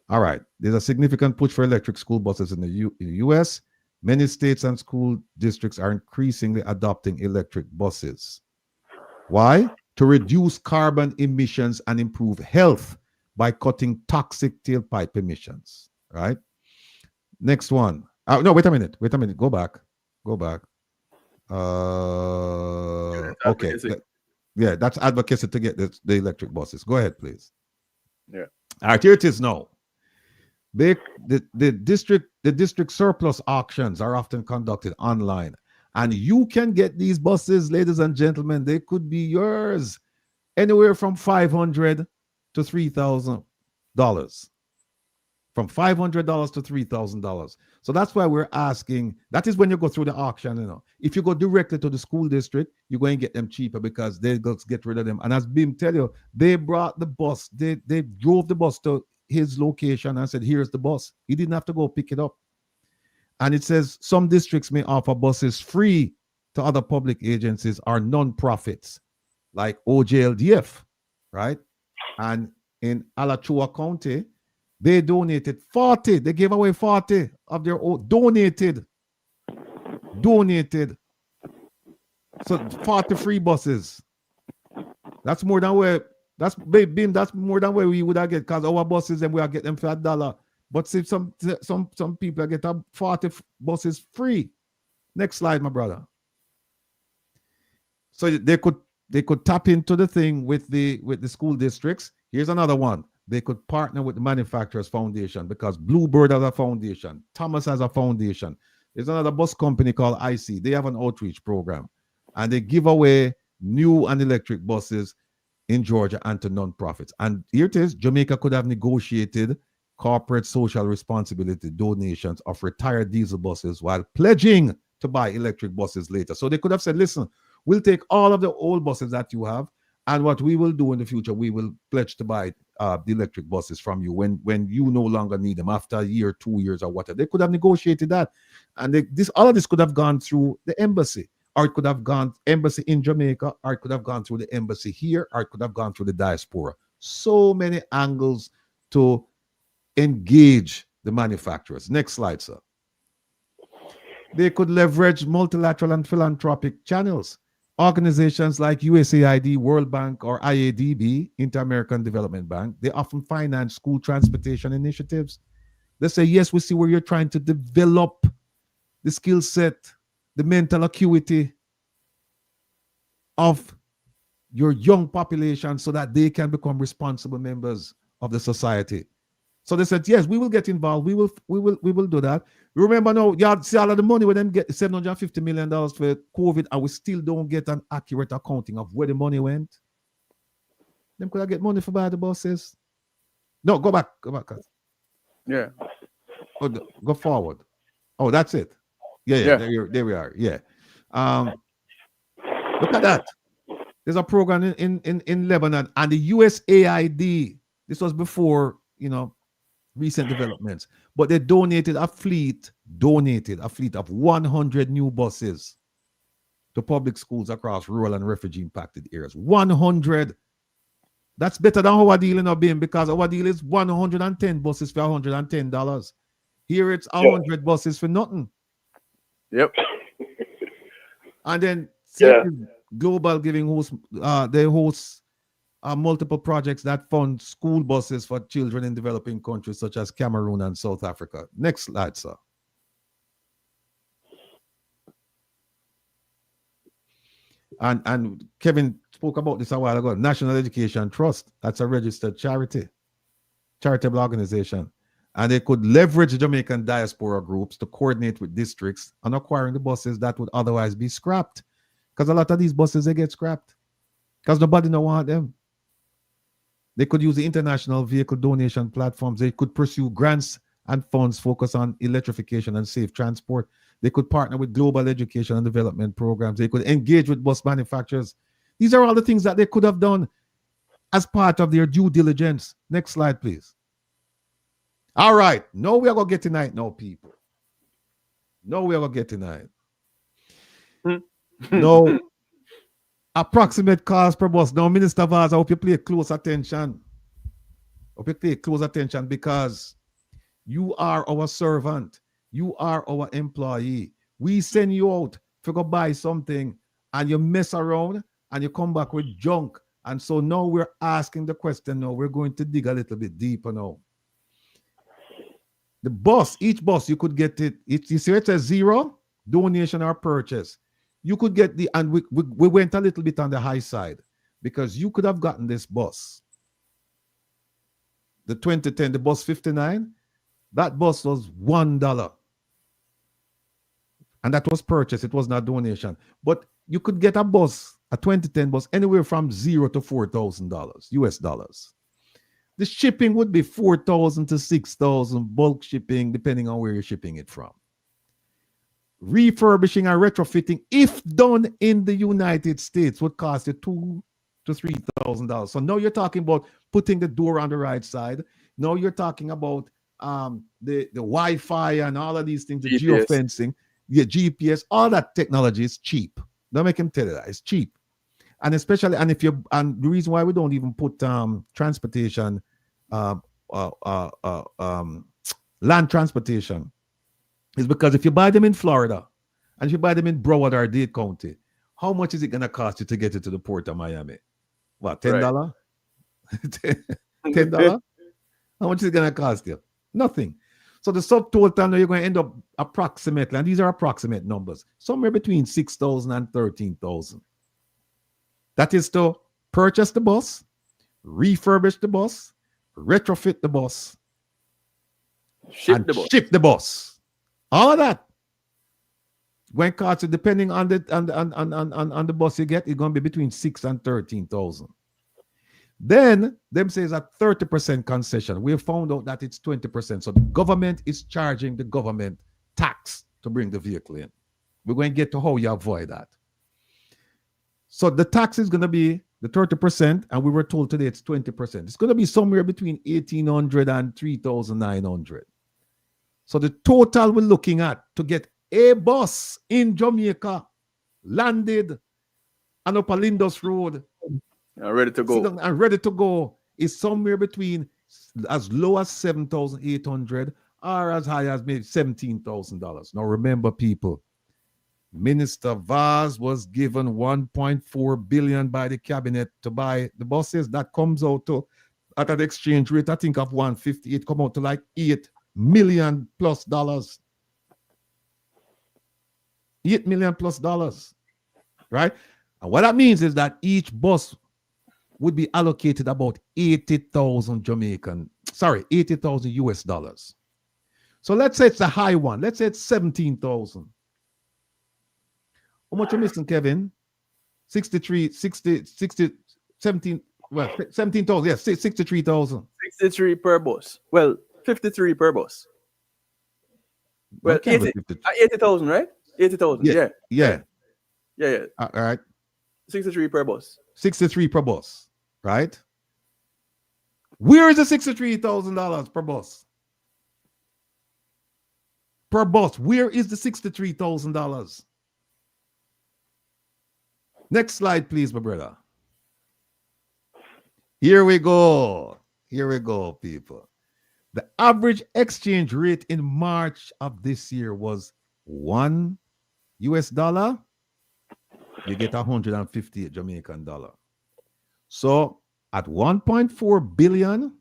All right. There's a significant push for electric school buses in the U.S. Many states and school districts are increasingly adopting electric buses. Why? To reduce carbon emissions and improve health by cutting toxic tailpipe emissions. Right? Next one. No, wait a minute. Go back. Okay. Yeah, that's advocacy to get the electric buses. Go ahead, please. Yeah. All right, here it is now. The district surplus auctions are often conducted online, And you can get these buses, ladies and gentlemen. They could be yours. Anywhere from $500 to $3,000. From $500 to $3,000. So that's why we're asking. That is when you go through the auction. If you go directly to the school district, you're going to get them cheaper because they go get rid of them. And as Bim tell you, they brought the bus. They drove the bus to his location and said, "Here's the bus." He didn't have to go pick it up. And it says some districts may offer buses free to other public agencies or non-profits like OJLDF, right? And in Alachua County, they donated 40. They gave away 40 of their own. Donated. So 40 free buses. That's more than where, that's more than where we would have get, because our buses, and we are get them for $1. But see, some people get 40 buses free. Next slide, my brother. So they could tap into the thing with the school districts. Here's another one. They could partner with the Manufacturers Foundation, because Bluebird has a foundation. Thomas has a foundation. There's another bus company called IC. They have an outreach program. And they give away new and electric buses in Georgia and to nonprofits. And here it is. Jamaica could have negotiated corporate social responsibility donations of retired diesel buses while pledging to buy electric buses later. So they could have said, listen, we'll take all of the old buses that you have, and what we will do in the future, we will pledge to buy the electric buses from you when you no longer need them after a year, 2 years, or whatever. They could have negotiated that. And all of this could have gone through the embassy, or it could have gone embassy in Jamaica, or it could have gone through the embassy here, or it could have gone through the diaspora. So many angles to engage the manufacturers. Next slide, sir. They could leverage multilateral and philanthropic channels. Organizations like USAID, World Bank, or IADB, Inter-American Development Bank, they often finance school transportation initiatives. They say, yes, we see where you're trying to develop the skill set, the mental acuity of your young population so that they can become responsible members of the society. So they said, yes, we will get involved. We will do that. Remember now, you see all of the money when them get $750 million for COVID, and we still don't get an accurate accounting of where the money went. Them could I get money for buy the buses? No, go back. Yeah. Oh, go forward. Oh, that's it. Yeah. There we are. Yeah. Look at that. There's a program in Lebanon, and the USAID. This was before, recent developments, but they donated a fleet of 100 new buses to public schools across rural and refugee impacted areas. 100. That's better than our deal in our being, because our deal is 110 buses for $110. Here it's 100 buses for nothing. Yep. And then Global Giving hosts, they host multiple projects that fund school buses for children in developing countries such as Cameroon and South Africa. Next slide, sir. And Kevin spoke about this a while ago. National Education Trust, that's a registered charitable organization. And they could leverage Jamaican diaspora groups to coordinate with districts on acquiring the buses that would otherwise be scrapped. Because a lot of these buses, they get scrapped because nobody don't want them. They could use the international vehicle donation platforms. They could pursue grants and funds focused on electrification and safe transport. They could partner with global education and development programs. They could engage with bus manufacturers. These are all the things that they could have done as part of their due diligence. Next slide, please. All right. Now we are going to get tonight now, people. Now we are going to get tonight. No. Approximate cost per bus. Now, Minister Vaz, I hope you pay close attention. Because you are our servant. You are our employee. We send you out to go buy something, and you mess around and you come back with junk. And so now we're asking the question now. We're going to dig a little bit deeper now. The bus, each bus, you could get it. You see it says 0, donation or purchase. You could get and we went a little bit on the high side, because you could have gotten this bus. The 2010, the bus 59, that bus was $1. And that was purchased. It was not donation. But you could get a bus, a 2010 bus, anywhere from $0 to $4,000 US dollars. The shipping would be 4,000 to 6,000 bulk shipping, depending on where you're shipping it from. Refurbishing and retrofitting, if done in the United States, would cost you $2,000 to $3,000. So now you're talking about putting the door on the right side. Now you're talking about the Wi-Fi and all of these things, the GPS. geofencing, the GPS, all that technology is cheap. Don't make him tell you that. It's cheap. And especially, and the reason why we don't even put transportation, land transportation, is because if you buy them in Florida and if you buy them in Broward or Dade County, how much is it going to cost you to get it to the port of Miami? What, $10? Right. $10? How much is it going to cost you? Nothing. So the subtotal, you're going to end up approximately, and these are approximate numbers, somewhere between $6,000 and $13,000. That is to purchase the bus, refurbish the bus, retrofit the bus, ship the bus. All of that. When cost, depending on the bus you get, it's going to be between $6,000 and $13,000. Then them says a 30% concession. We have found out that it's 20%. So the government is charging the government tax to bring the vehicle in. We're going to get to how you avoid that. So the tax is going to be the 30%, and we were told today it's 20%. It's going to be somewhere between $1,800 and $3,900. So the total we're looking at to get a bus in Jamaica landed on Upper Lindus Road ready to go, and ready to go is somewhere between as low as $7,800 or as high as maybe $17,000. Now remember, people, Minister Vaz was given $1.4 billion by the cabinet to buy the buses. That comes out to, at an exchange rate, I think of 150, it come out to like $8 million plus dollars. $8 million plus dollars, right? And what that means is that each bus would be allocated about 80,000 US dollars. So let's say it's a high one. Let's say it's 17,000. How much are you missing, Kevin? 17,000. Yes, 63,000. 63 per bus. Well, 53 per bus. Well, 80,000, right? 80,000. Yeah. All right. 63 per bus. 63 per bus, right? Where is the $63,000 per bus? Per bus, where is the $63,000? Next slide, please, my brother. Here we go. Here we go, people. The average exchange rate in March of this year was $1 US. You get 158 Jamaican dollar. So at 1.4 billion,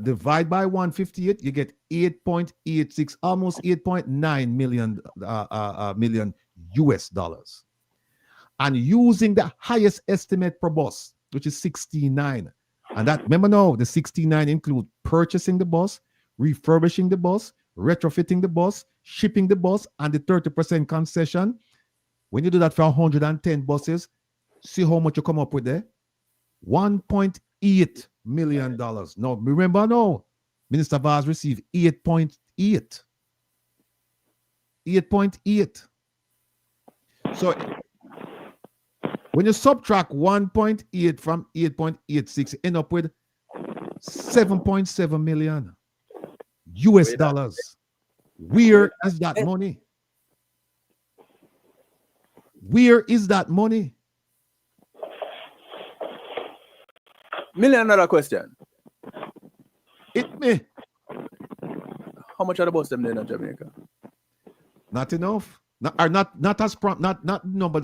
divide by 158, you get 8.86, almost 8.9 million million US dollars. And using the highest estimate per bus, which is 69. And that, remember now, the 69 include purchasing the bus, refurbishing the bus, retrofitting the bus, shipping the bus, and the 30% concession. When you do that for 110 buses, see how much you come up with there? $1.8 million. Now, remember now, Minister Vaz received 8.8. 8.8. So when you subtract 1.8 from 8.86, you end up with 7.7 million US dollars. Where is that money? Where is that money? $1 million question. It me. How much are the bus them there in Jamaica? Not enough. But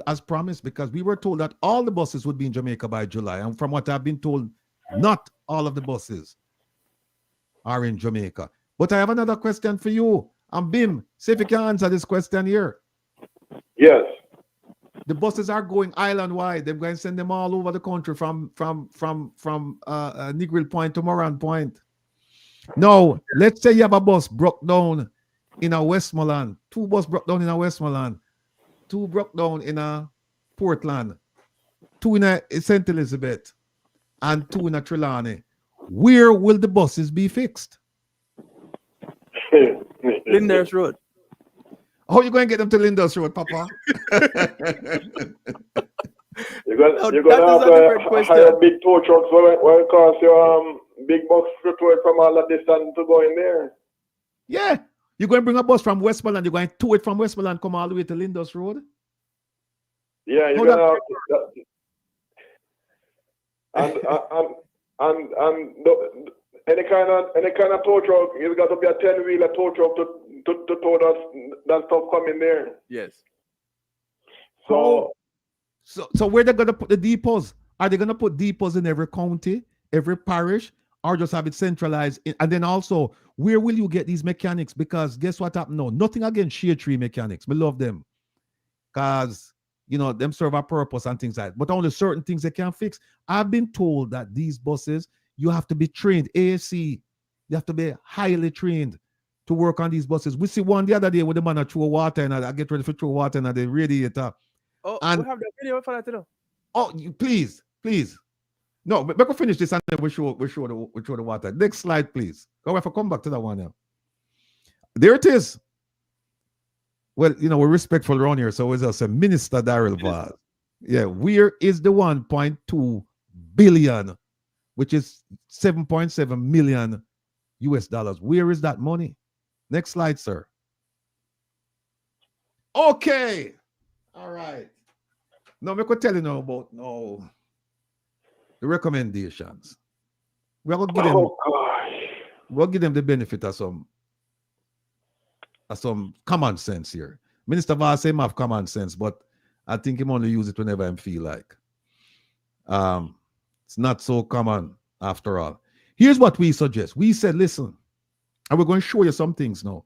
as promised, because we were told that all the buses would be in Jamaica by July. And from what I've been told, not all of the buses are in Jamaica. But I have another question for you. And Bim, see if you can answer this question here. Yes. The buses are going island-wide. They're going to send them all over the country from Negril Point to Moran Point. Now, let's say you have a bus broke down in a Westmoreland. 2 bus broke down in a Westmoreland. 2 broke down in a Portland. 2 in a St. Elizabeth. And 2 in a Trelawney. Where will the buses be fixed? Linders Road. How are you going to get them to Linders Road, Papa? You're going Now, to that is a different have question. hire big tow trucks when it costs you big bucks to tow it from all that distance to go in there. Yeah. You're going to bring a bus from Westmoreland. You're going to tow it from Westmoreland, come all the way to Linders Road. Yeah, you're Hold going to up. have any kind of tow truck, it's got to be a 10-wheeler tow truck to tow that stuff coming there. Yes. So So where they going to put the depots? Are they going to put depots in every county, every parish, or just have it centralized? And then also, where will you get these mechanics? Because guess what happened now? Nothing against shade tree mechanics. We love them. Because, you know, them serve a purpose and things like that. But only certain things they can fix. I've been told that these buses, you have to be trained. ASC, you have to be highly trained to work on these buses. We see one the other day with the man that throw water and I get ready for throw water and the radiator. Oh, And- we have the video for that too. Oh, please. No, but we can finish this and then we show the water. Next slide, please. Go if I come back to that one now. There it is. Well, you know, we're respectful around here, so it's also Minister Daryl Vaz. Yeah, where is the 1.2 billion, which is 7.7 million US dollars? Where is that money? Next slide, sir. Okay. All right. Now, I could tell you now about the recommendations. We're going to give them, oh gosh. we'll give them the benefit of some common sense here. Minister Vaz say him have common sense, but I think him only use it whenever him feel like. It's not so common after all. Here's what we suggest. We said, listen, and we're going to show you some things now.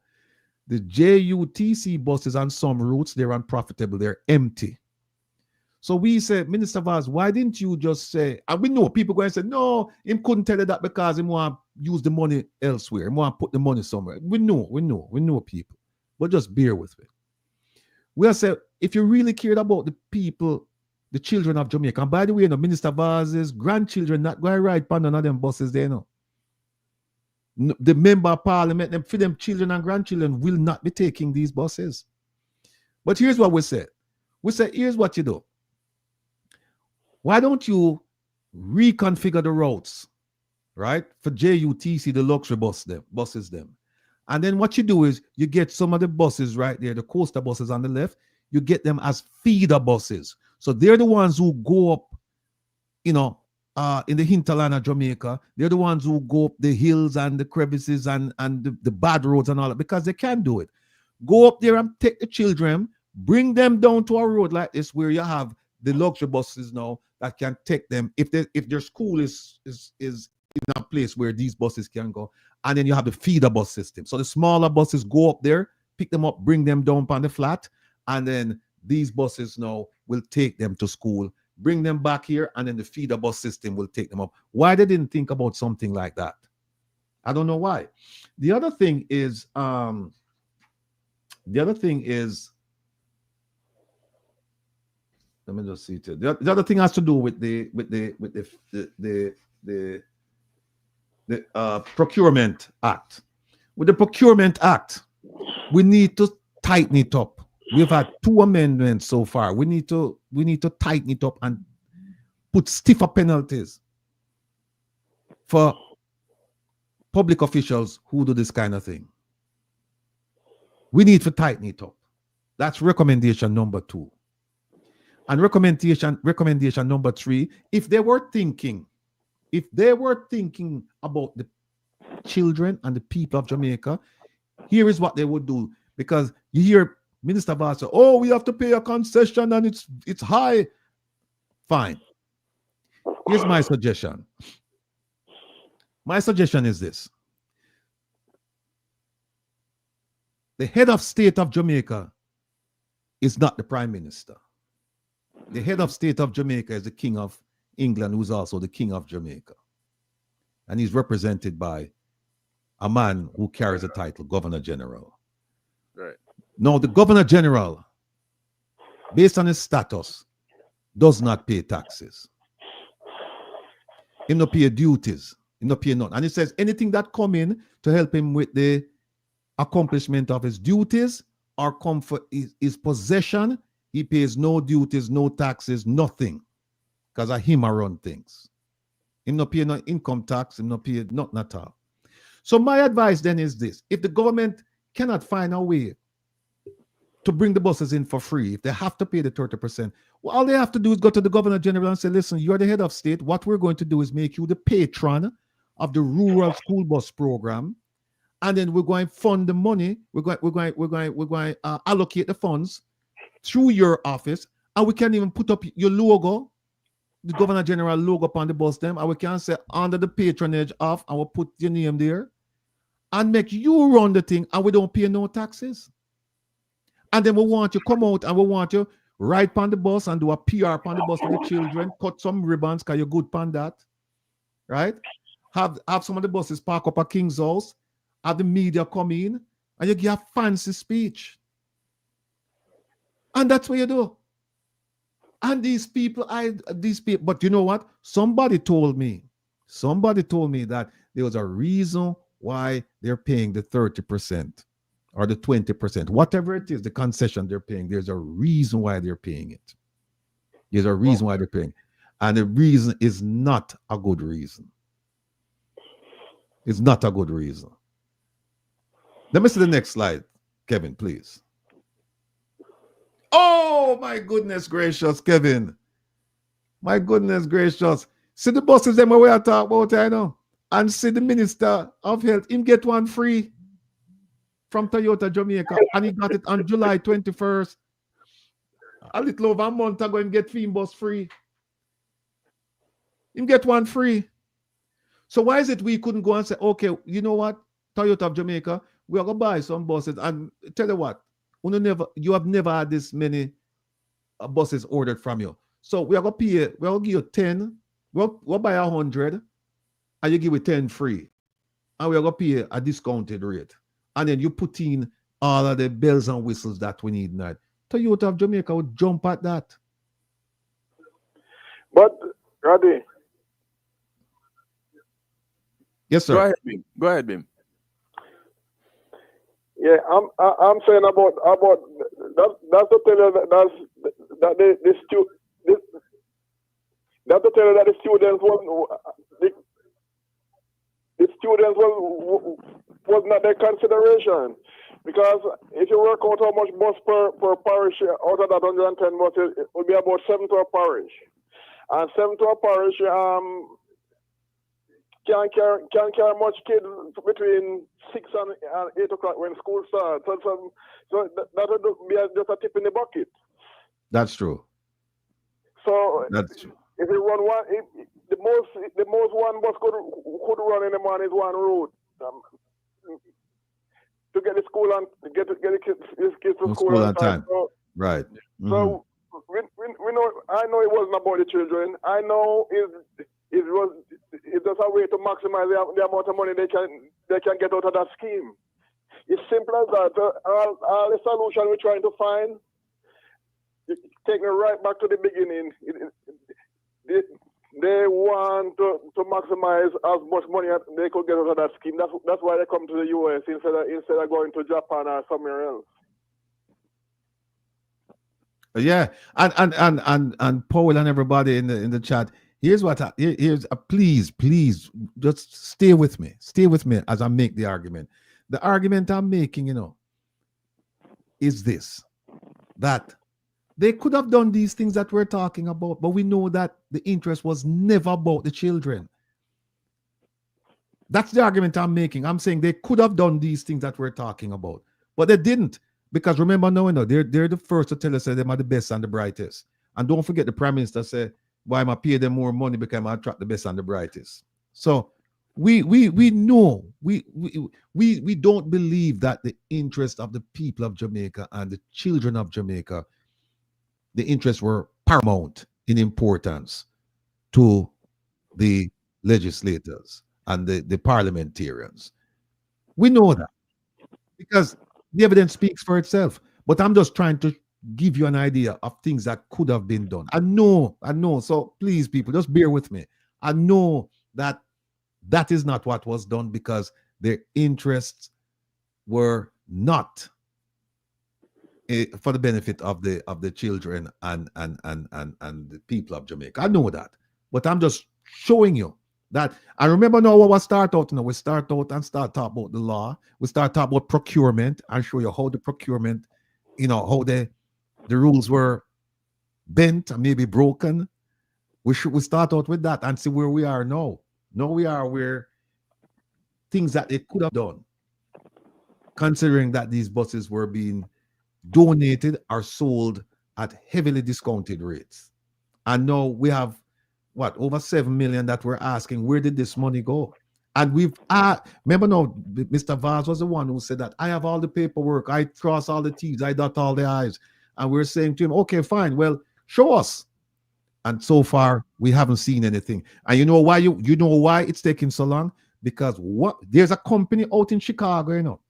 The JUTC buses on some routes, they're unprofitable, they're empty. So we said, Minister Vaz, why didn't you just say, and we know people going to say, no, him couldn't tell you that because he want to use the money elsewhere. He want to put the money somewhere. We know people. But just bear with me. We'll say, if you really cared about the people, the children of Jamaica, and by the way, Minister Vaz's grandchildren not going to ride on none of them buses there, the member of parliament, them for them children and grandchildren will not be taking these buses. But here's what we said. We said, here's what you do. Why don't you reconfigure the routes, right? For JUTC, the luxury buses them. And then what you do is you get some of the buses right there, the coaster buses on the left, you get them as feeder buses. So they're the ones who go up, in the hinterland of Jamaica. They're the ones who go up the hills and the crevices and the bad roads and all that, because they can do it. Go up there and take the children, bring them down to a road like this where you have the luxury buses now that can take them if their school is in a place where these buses can go, and then you have the feeder bus system. So the smaller buses go up there, pick them up, bring them down on the flat, and then these buses now will take them to school, bring them back here, and then the feeder bus system will take them up. Why they didn't think about something like that? I don't know why. The other thing is let me just see it. The other thing has to do with the Procurement Act. With the Procurement Act, we need to tighten it up. We've had 2 amendments so far. We need to tighten it up and put stiffer penalties for public officials who do this kind of thing. We need to tighten it up. That's recommendation number 2. And recommendation number 3, if they were thinking about the children and the people of Jamaica, here is what they would do. Because you hear Minister Vaz say, oh, we have to pay a concession and it's high. Fine. Here's my suggestion. My suggestion is this. The head of state of Jamaica is not the prime minister. The head of state of Jamaica is the king of England, who's also the king of Jamaica. And he's represented by a man who carries the title Governor General. Right. Now, the Governor General, based on his status, does not pay taxes. He no pay duties. He no pay none. And he says anything that come in to help him with the accomplishment of his duties or comfort his possession, he pays no duties, no taxes, nothing. Because of him I run things. He no pay no income tax, he no pay nothing at all. So my advice then is this: if the government cannot find a way to bring the buses in for free, if they have to pay the 30%, well, all they have to do is go to the Governor General and say, listen, you're the head of state. What we're going to do is make you the patron of the rural school bus program. And then we're going to fund the money. We're going to allocate the funds through your office. And we can even put up your logo, the Governor General logo upon the bus them. And we can say under the patronage of, and we'll put your name there and make you run the thing. And we don't pay no taxes. And then we want you come out and we want you ride on the bus and do a PR on the bus for the children, cut some ribbons because you're good on that, right? Have some of the buses park up at King's House, have the media come in, and you give a fancy speech. And that's what you do. And these people, but you know what? Somebody told me that there was a reason why they're paying the 30%. Or the 20%, whatever it is, the concession they're paying, there's a reason why they're paying it. There's a reason why they're paying. And the reason is not a good reason. It's not a good reason. Let me see the next slide, Kevin, please. Oh, my goodness gracious, Kevin. My goodness gracious. See the buses them where I talk about, I know. And see the Minister of Health, him get one free from Toyota Jamaica, and he got it on July 21st. A little over a month ago, him get Fumes bus free. Him get one free. So why is it we couldn't go and say, okay, you know what, Toyota of Jamaica, we are going to buy some buses, and tell you what, you have never had this many buses ordered from you. So we are going to pay, we are going to give you 10, we'll buy 100, and you give it 10 free. And we are going to pay a discounted rate. And then you put in all of the bells and whistles that we need now. Toyota of Jamaica would jump at that. But, Roddy. Yes, sir. Go ahead, Bim. Yeah, I'm saying about that's to tell you that the students was not their consideration, because if you work out how much bus per parish out of that 110 buses, it would be about 7 to a parish, and 7 to a parish can't carry much kids between 6 and 8 o'clock when school starts. So that would be just a tip in the bucket. That's true. So that's true. If you run one, the most one bus could run in the morning is one route. To get the school and get the kids to school on time. So, right. So we know. I know it wasn't about the children. I know it's just a way to maximize the amount of money they can get out of that scheme. It's simple as that. All the solution we're trying to find, take me right back to the beginning. They want to maximize as much money as they could get out of that scheme. That's why they come to the US instead of going to Japan or somewhere else. Yeah, and Paul and everybody in the chat. Here's please just stay with me as I make the argument. The argument I'm making, is this: that they could have done these things that we're talking about, but we know that the interest was never about the children. That's the argument I'm making. I'm saying they could have done these things that we're talking about, but they didn't. Because remember now, they're the first to tell us that they are the best and the brightest. And don't forget the Prime Minister said, why am I pay them more money because I attract the best and the brightest. So we know, we don't believe that the interest of the people of Jamaica and the children of Jamaica, the interests were paramount in importance to the legislators and the parliamentarians. We know that because The evidence speaks for itself. But I'm just trying to give you an idea of things that could have been done. I know. So please, people, just bear with me. I know that that is not what was done because their interests were not for the benefit of the children and the people of Jamaica. I know that, but I'm just showing you that. I remember now what we start out. We start out and start talk about the law. We start talk about procurement and show you how the procurement, how the rules were bent and maybe broken. We start out with that and see where we are now. Now we are where things that they could have done, considering that these buses were being donated or sold at heavily discounted rates. And now we have over 7 million that we're asking, where did this money go? And we've remember now, Mr. Vaz was the one who said that I have all the paperwork, I cross all the T's, I dot all the I's. And we're saying to him, okay, fine, well, show us. And so far, we haven't seen anything. And you know why why it's taking so long? Because there's a company out in Chicago,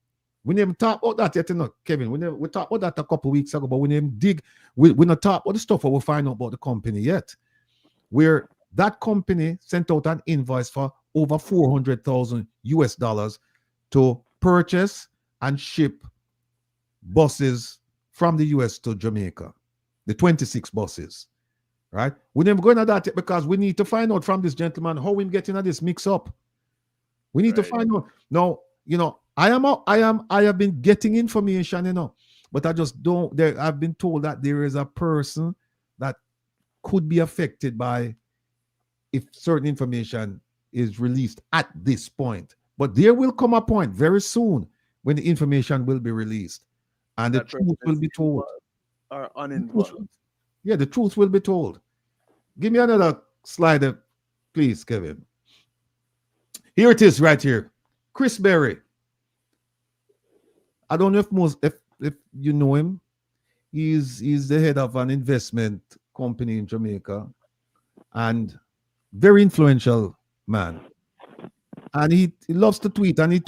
We never talk about that yet, Kevin. We talked about that a couple of weeks ago, but we never dig. We not talk about the stuff or we find out about the company yet. Where that company sent out an invoice for over $400,000 to purchase and ship buses from the US to Jamaica. The 26 buses. Right? We never go into that yet because we need to find out from this gentleman how we're getting at this mix up. We need to find out. Now, I have been getting information, but I just don't. I've been told that there is a person that could be affected by if certain information is released at this point. But there will come a point very soon when the information will be released and the truth will be told. Or uninvolved. Yeah, the truth will be told. Give me another slide, please, Kevin. Here it is right here. Chris Berry. I don't know if you know him. He's the head of an investment company in Jamaica and very influential man. And he loves to tweet. And he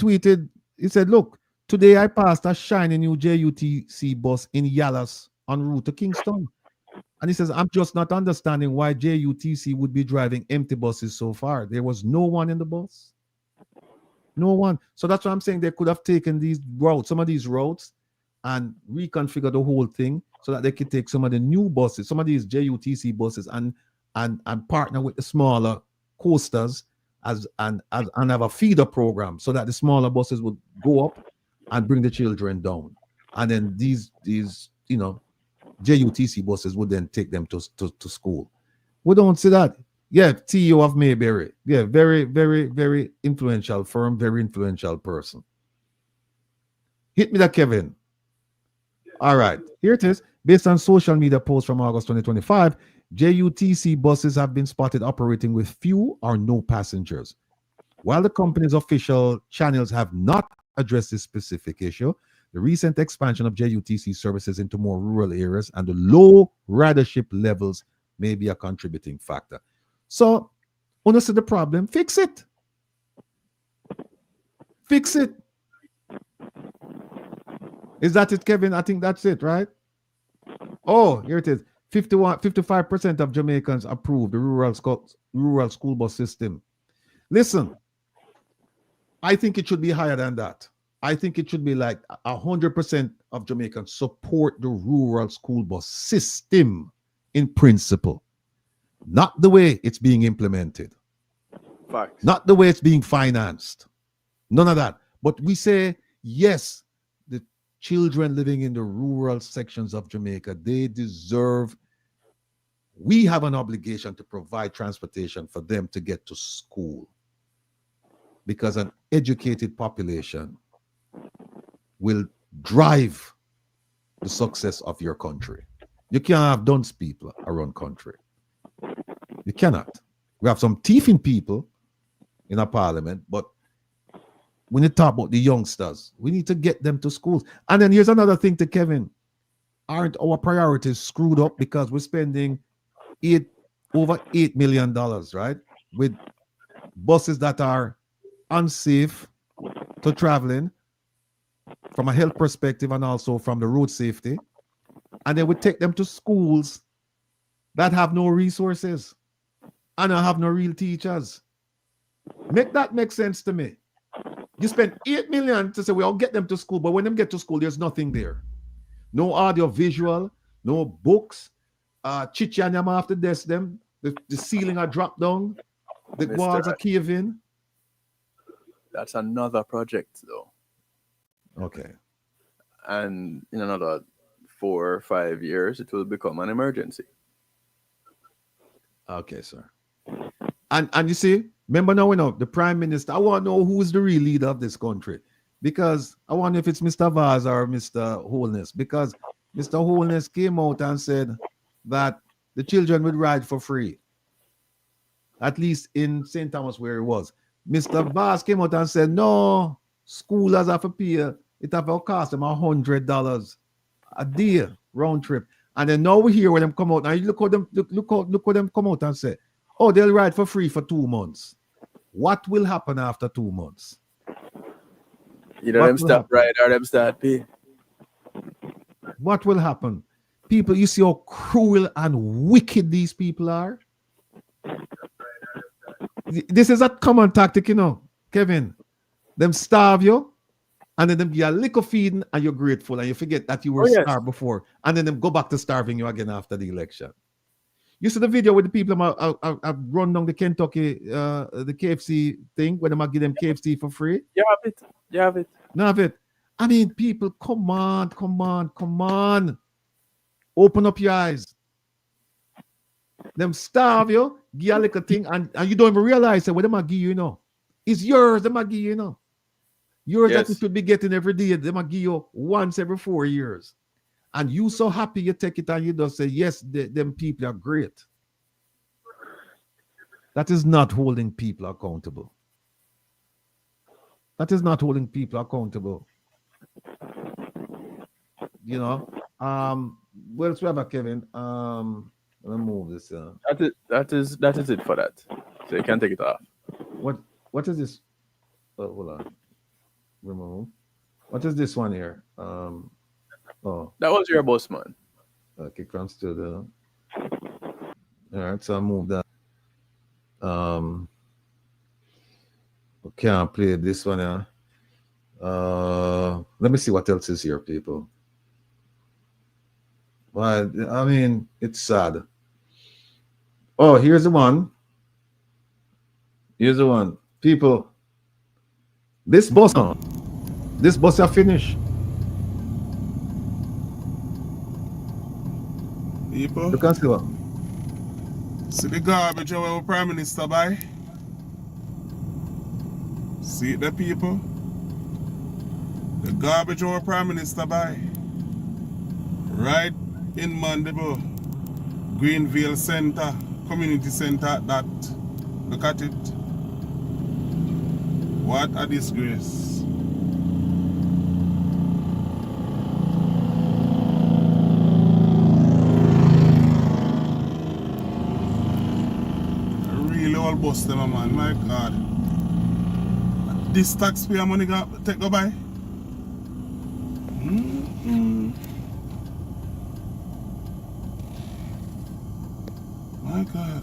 said, look, today I passed a shiny new JUTC bus in Yallas en route to Kingston. And he says, I'm just not understanding why JUTC would be driving empty buses so far. There was no one in the bus. No one. So that's what I'm saying. They could have taken these routes, some of these routes, and reconfigure the whole thing so that they could take some of the new buses, some of these JUTC buses, and partner with the smaller coasters and have a feeder program so that the smaller buses would go up and bring the children down. And then these JUTC buses would then take them to school. We don't see that. Yeah, CEO of Mayberry. Yeah, very, very, very influential firm, very influential person. Hit me that, Kevin. All right, here it is. Based on social media posts from August 2025, JUTC buses have been spotted operating with few or no passengers. While the company's official channels have not addressed this specific issue, the recent expansion of JUTC services into more rural areas and the low ridership levels may be a contributing factor. So, honestly, the problem, fix it. Fix it. Is that it, Kevin? I think that's it, right? Oh, here it is. 55% of Jamaicans approve the rural school bus system. Listen, I think it should be higher than that. I think it should be like 100% of Jamaicans support the rural school bus system in principle. Not the way it's being implemented. Facts. Not the way it's being financed. None of that. But we say, yes, the children living in the rural sections of Jamaica, they deserve, we have an obligation to provide transportation for them to get to school. Because an educated population will drive the success of your country. You can't have dunce people around country. You cannot. We have some thieving people in our parliament, but when you talk about the youngsters, we need to get them to schools. And then here's another thing to Kevin. Aren't our priorities screwed up because we're spending over $8 million, right? With buses that are unsafe to traveling, from a health perspective and also from the road safety. And then we take them to schools that have no resources and have no real teachers. Make that make sense to me. You spend 8 million to say, well, get them to school, but when them get to school, there's nothing there. No audio visual, no books, chichanyam after desk them, the ceiling are dropped down, the walls are cave in. That's another project though. Okay. And in another 4 or 5 years, it will become an emergency. Okay, sir. And you see, remember now, the Prime Minister, I want to know who is the real leader of this country. Because I wonder if it's Mr. Vaz or Mr. Holness. Because Mr. Holness came out and said that the children would ride for free. At least in St. Thomas where it was. Mr. Vaz came out and said, no, schoolers have to pay. It have to cost them $100 a day round trip. And then now we hear when them come out. Now you look how them come out and say, oh, they'll ride for free for 2 months. What will happen after 2 months? Either them stop ride or them start pay. What will happen? People, you see how cruel and wicked these people are? This is a common tactic, Kevin. Them starve you, and then them give you a little feeding, and you're grateful, and you forget that you were starved before, and then them go back to starving you again after the election. You see the video with the people I've run down the Kentucky, the KFC thing, where they give them KFC for free? You have it. No, have it. I mean, people, come on. Open up your eyes. Them starve you, give you a little thing, and you don't even realize that what them give you, it's yours, them give you, Yours that you should be getting every day, them give you once every 4 years. And you so happy you take it and you just say, yes, them people are great. That is not holding people accountable. That is not holding people accountable. What else we have, Kevin? Let me move this. That is it for that. So you can take it off. What is this? Oh, hold on. Remove. What is this one here? That was your boss, man. Okay, comes to the. All right, so I move that. Okay, I'll play this one here. Let me see what else is here, people. Well, I mean, it's sad. Oh, here's the one. People, this bus are finished. People, You can see what? see the garbage our Prime Minister buy? See it, the people? The garbage our Prime Minister buy? Right in Mandeville, Greenville Center, Community Center, that. Look at it. What a disgrace. All bust them, man. My God. This taxpayer money go by. My God.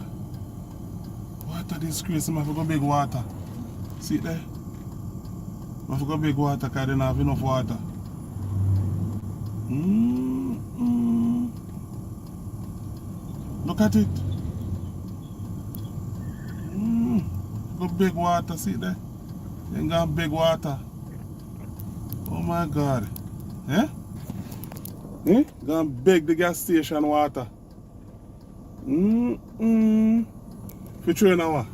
What a disgrace. I have to go big water. See it there? I have to go big water because I don't have enough water. Look at it. Go big water, see there? Ain't got big water. Oh my God. Gonna beg the gas station water. For train hour.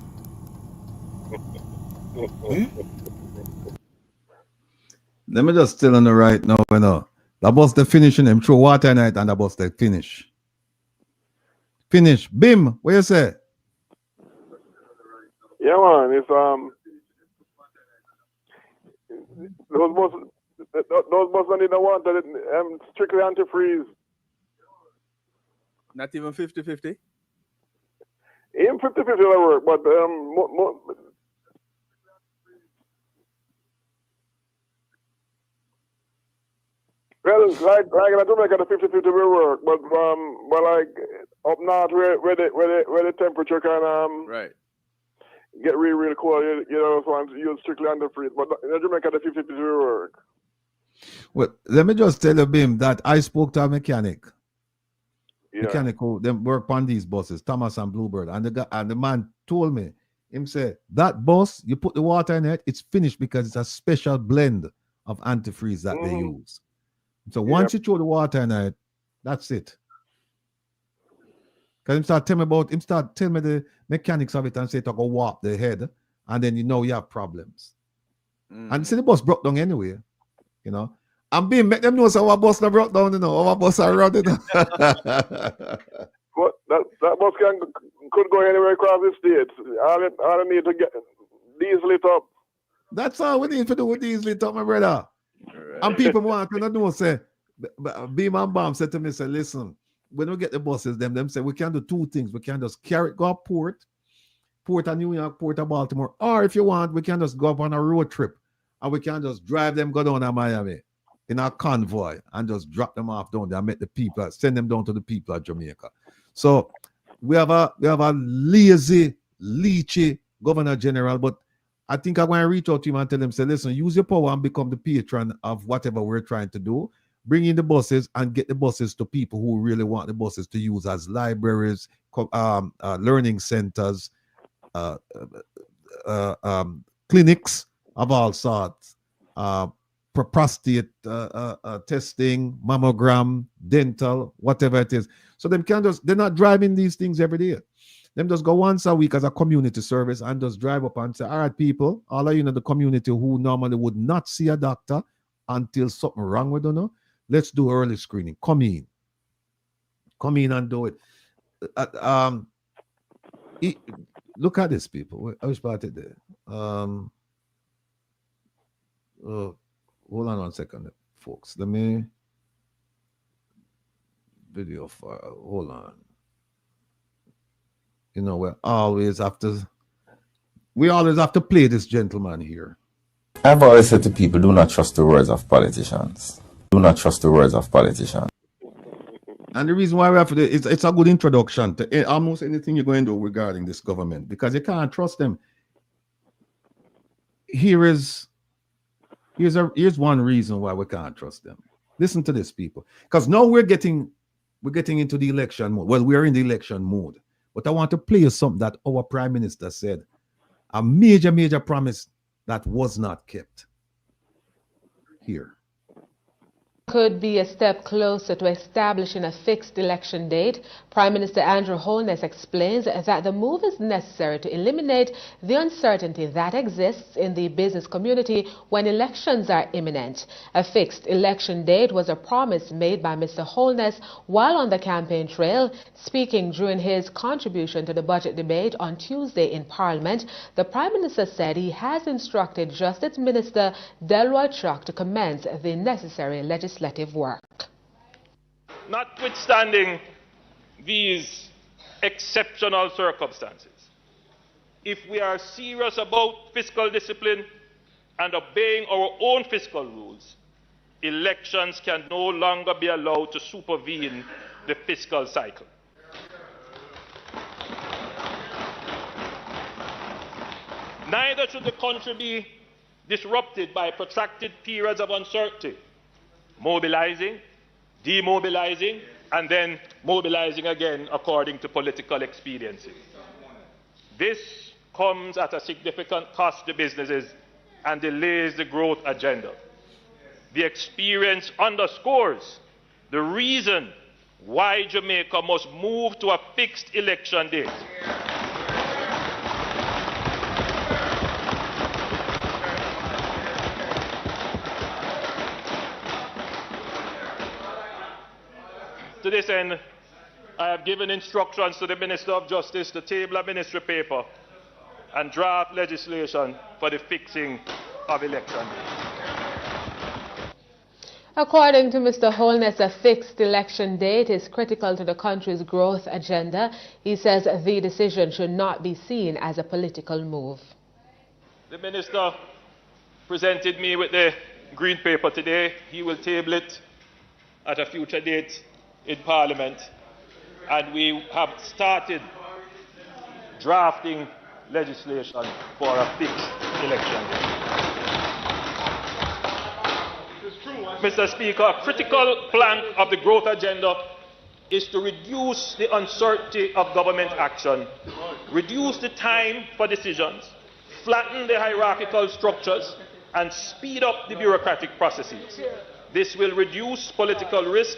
Let me just tell on the right now, that bus they finishing them through water night and the bus they finish. Finish. Bim, what you say? Yeah, man. It's those buses need the water. Strictly antifreeze. Not even 50-50? Even 50-50 will work, but Well, like in Jamaica, the 50-50 will work, but like up north where the temperature can Right. get really cold, you know, so I'm use strictly under freeze. But in Jamaica, the 50-50 will work. Well, let me just tell you, Bim, that I spoke to a mechanic. Yeah. Mechanic who them work on these buses, Thomas and Bluebird, and the man told me, him say that bus, you put the water in it, it's finished because it's a special blend of antifreeze that they use. So once you throw the water in it, that's it. Because him start telling me the mechanics of it and say to go warp the head, and then you know you have problems. And see the bus broke down anyway, you know. And being make them know so our bus not broke down, you know, our bus are running. But that bus could go anywhere across the states. All I need to get diesel it up. That's all we need to do with diesel it up, my brother. Right. And people want to know, say, Beam and Bam said to me, say, listen, when we get the buses, them say we can do two things. We can just carry it, go up Port of New York, Port of Baltimore, or if you want, we can just go up on a road trip and we can just drive them, go down to Miami in a convoy and just drop them off down there and make the people, send them down to the people of Jamaica. So we have a lazy, leechy Governor General, but I think I'm going to reach out to him and tell him, say, listen, use your power and become the patron of whatever we're trying to do. Bring in the buses and get the buses to people who really want the buses to use as libraries, learning centers, clinics of all sorts, prostate testing, mammogram, dental, whatever it is. So they're not driving these things every day. Them just go once a week as a community service and just drive up and say, all right, people, all of you in the community who normally would not see a doctor until something wrong with them, let's do early screening. Come in and do it. Look at this, people. I was started there. Hold on 1 second, folks. Let me video file. Hold on. You know, we always have to play this gentleman here. I've always said to people, do not trust the words of politicians. Do not trust the words of politicians. And the reason why we have to do it, it's a good introduction to almost anything you're going to do regarding this government, because you can't trust them. Here's one reason why we can't trust them. Listen to this, people, because now we're getting into the election mode. Well, we're in the election mode, but I want to play you something that our Prime Minister said, a major promise that was not kept. Here. Could be a step closer to establishing a fixed election date. Prime Minister Andrew Holness explains that the move is necessary to eliminate the uncertainty that exists in the business community when elections are imminent. A fixed election date was a promise made by Mr. Holness while on the campaign trail. Speaking during his contribution to the budget debate on Tuesday in Parliament, the Prime Minister said he has instructed Justice Minister Daryl Vaz to commence the necessary legislative work. Notwithstanding these exceptional circumstances, if we are serious about fiscal discipline and obeying our own fiscal rules, elections can no longer be allowed to supervene the fiscal cycle. Neither should the country be disrupted by protracted periods of uncertainty, mobilizing, demobilizing, and then mobilizing again according to political expediency. This comes at a significant cost to businesses and delays the growth agenda. The experience underscores the reason why Jamaica must move to a fixed election date. To this end, I have given instructions to the Minister of Justice to table a ministry paper and draft legislation for the fixing of elections. According to Mr. Holness, a fixed election date is critical to the country's growth agenda. He says the decision should not be seen as a political move. The Minister presented me with the green paper today. He will table it at a future date in Parliament, and we have started drafting legislation for a fixed election. Mr. Speaker, a critical plank of the growth agenda is to reduce the uncertainty of government action, reduce the time for decisions, flatten the hierarchical structures, and speed up the bureaucratic processes. This will reduce political risk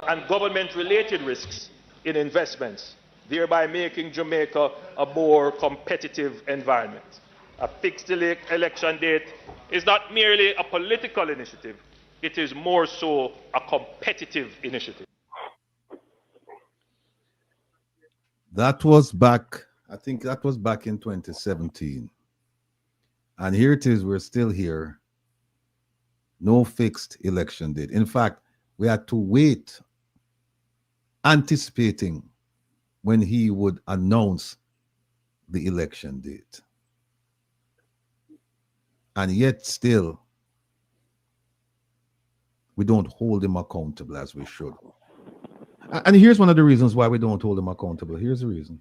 and government-related risks in investments, thereby making Jamaica a more competitive environment. A fixed election date is not merely a political initiative, it is more so a competitive initiative. That was back, I think that was back in 2017. And here it is, we're still here. No fixed election date. In fact, we had to wait, anticipating when he would announce the election date. And yet still, we don't hold him accountable as we should. And here's one of the reasons why we don't hold him accountable. Here's the reason.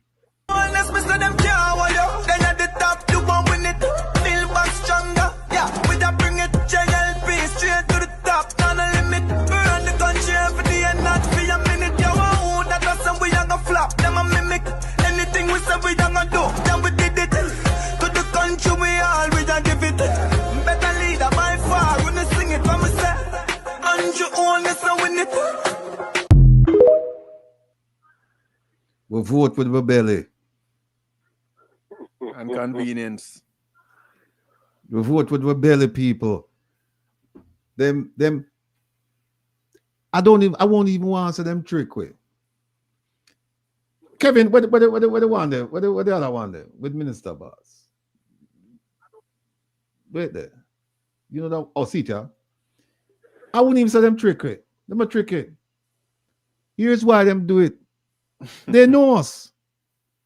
We vote with the belly. And convenience. We vote with the belly, people. Them. I won't even answer them trick way. Kevin, what the one there? What the other one there? With Minister Vaz. Wait there. You know that? Oh, see ya. I wouldn't even say them trick way. Them a trick it. Here's why them do it. They know us.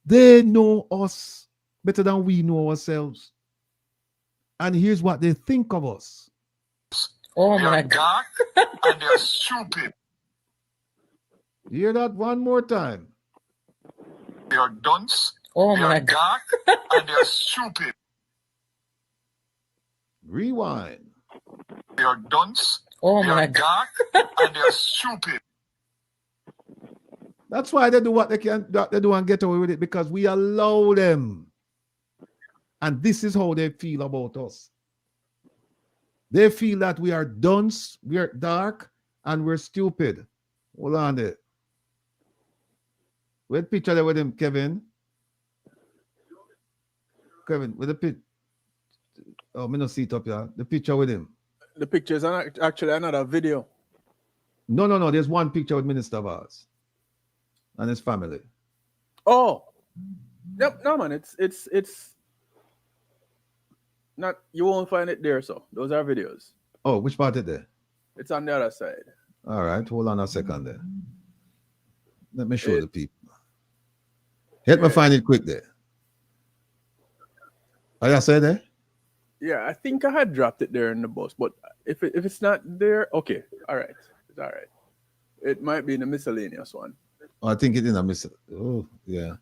They know us better than we know ourselves. And here's what they think of us. Oh my God. And they're stupid. Hear that one more time. They're dunce. Oh they're my dark. And they're stupid. Rewind. They're dunce. Oh they're my dark. And they're stupid. That's why they do what they can. They do and get away with it, because we allow them. And this is how they feel about us. They feel that we are dunce, we are dark, and we're stupid. Hold on there. Wait, picture there with him, Kevin. Kevin, with the picture. Oh, me no see it up here. The picture with him. The picture is actually another video. No. There's one picture with Minister Vaz and his family. Oh, yep. No, man. It's not. You won't find it there. So those are videos. Oh, which part is there? It's on the other side. All right, hold on a second there. Let me show the people. Help me find it quick there. Are you say there? Yeah, I think I had dropped it there in the bus, but if it's not there, okay, all right, it's all right. It might be in the miscellaneous one. Oh, I think it's in a Oh, yeah.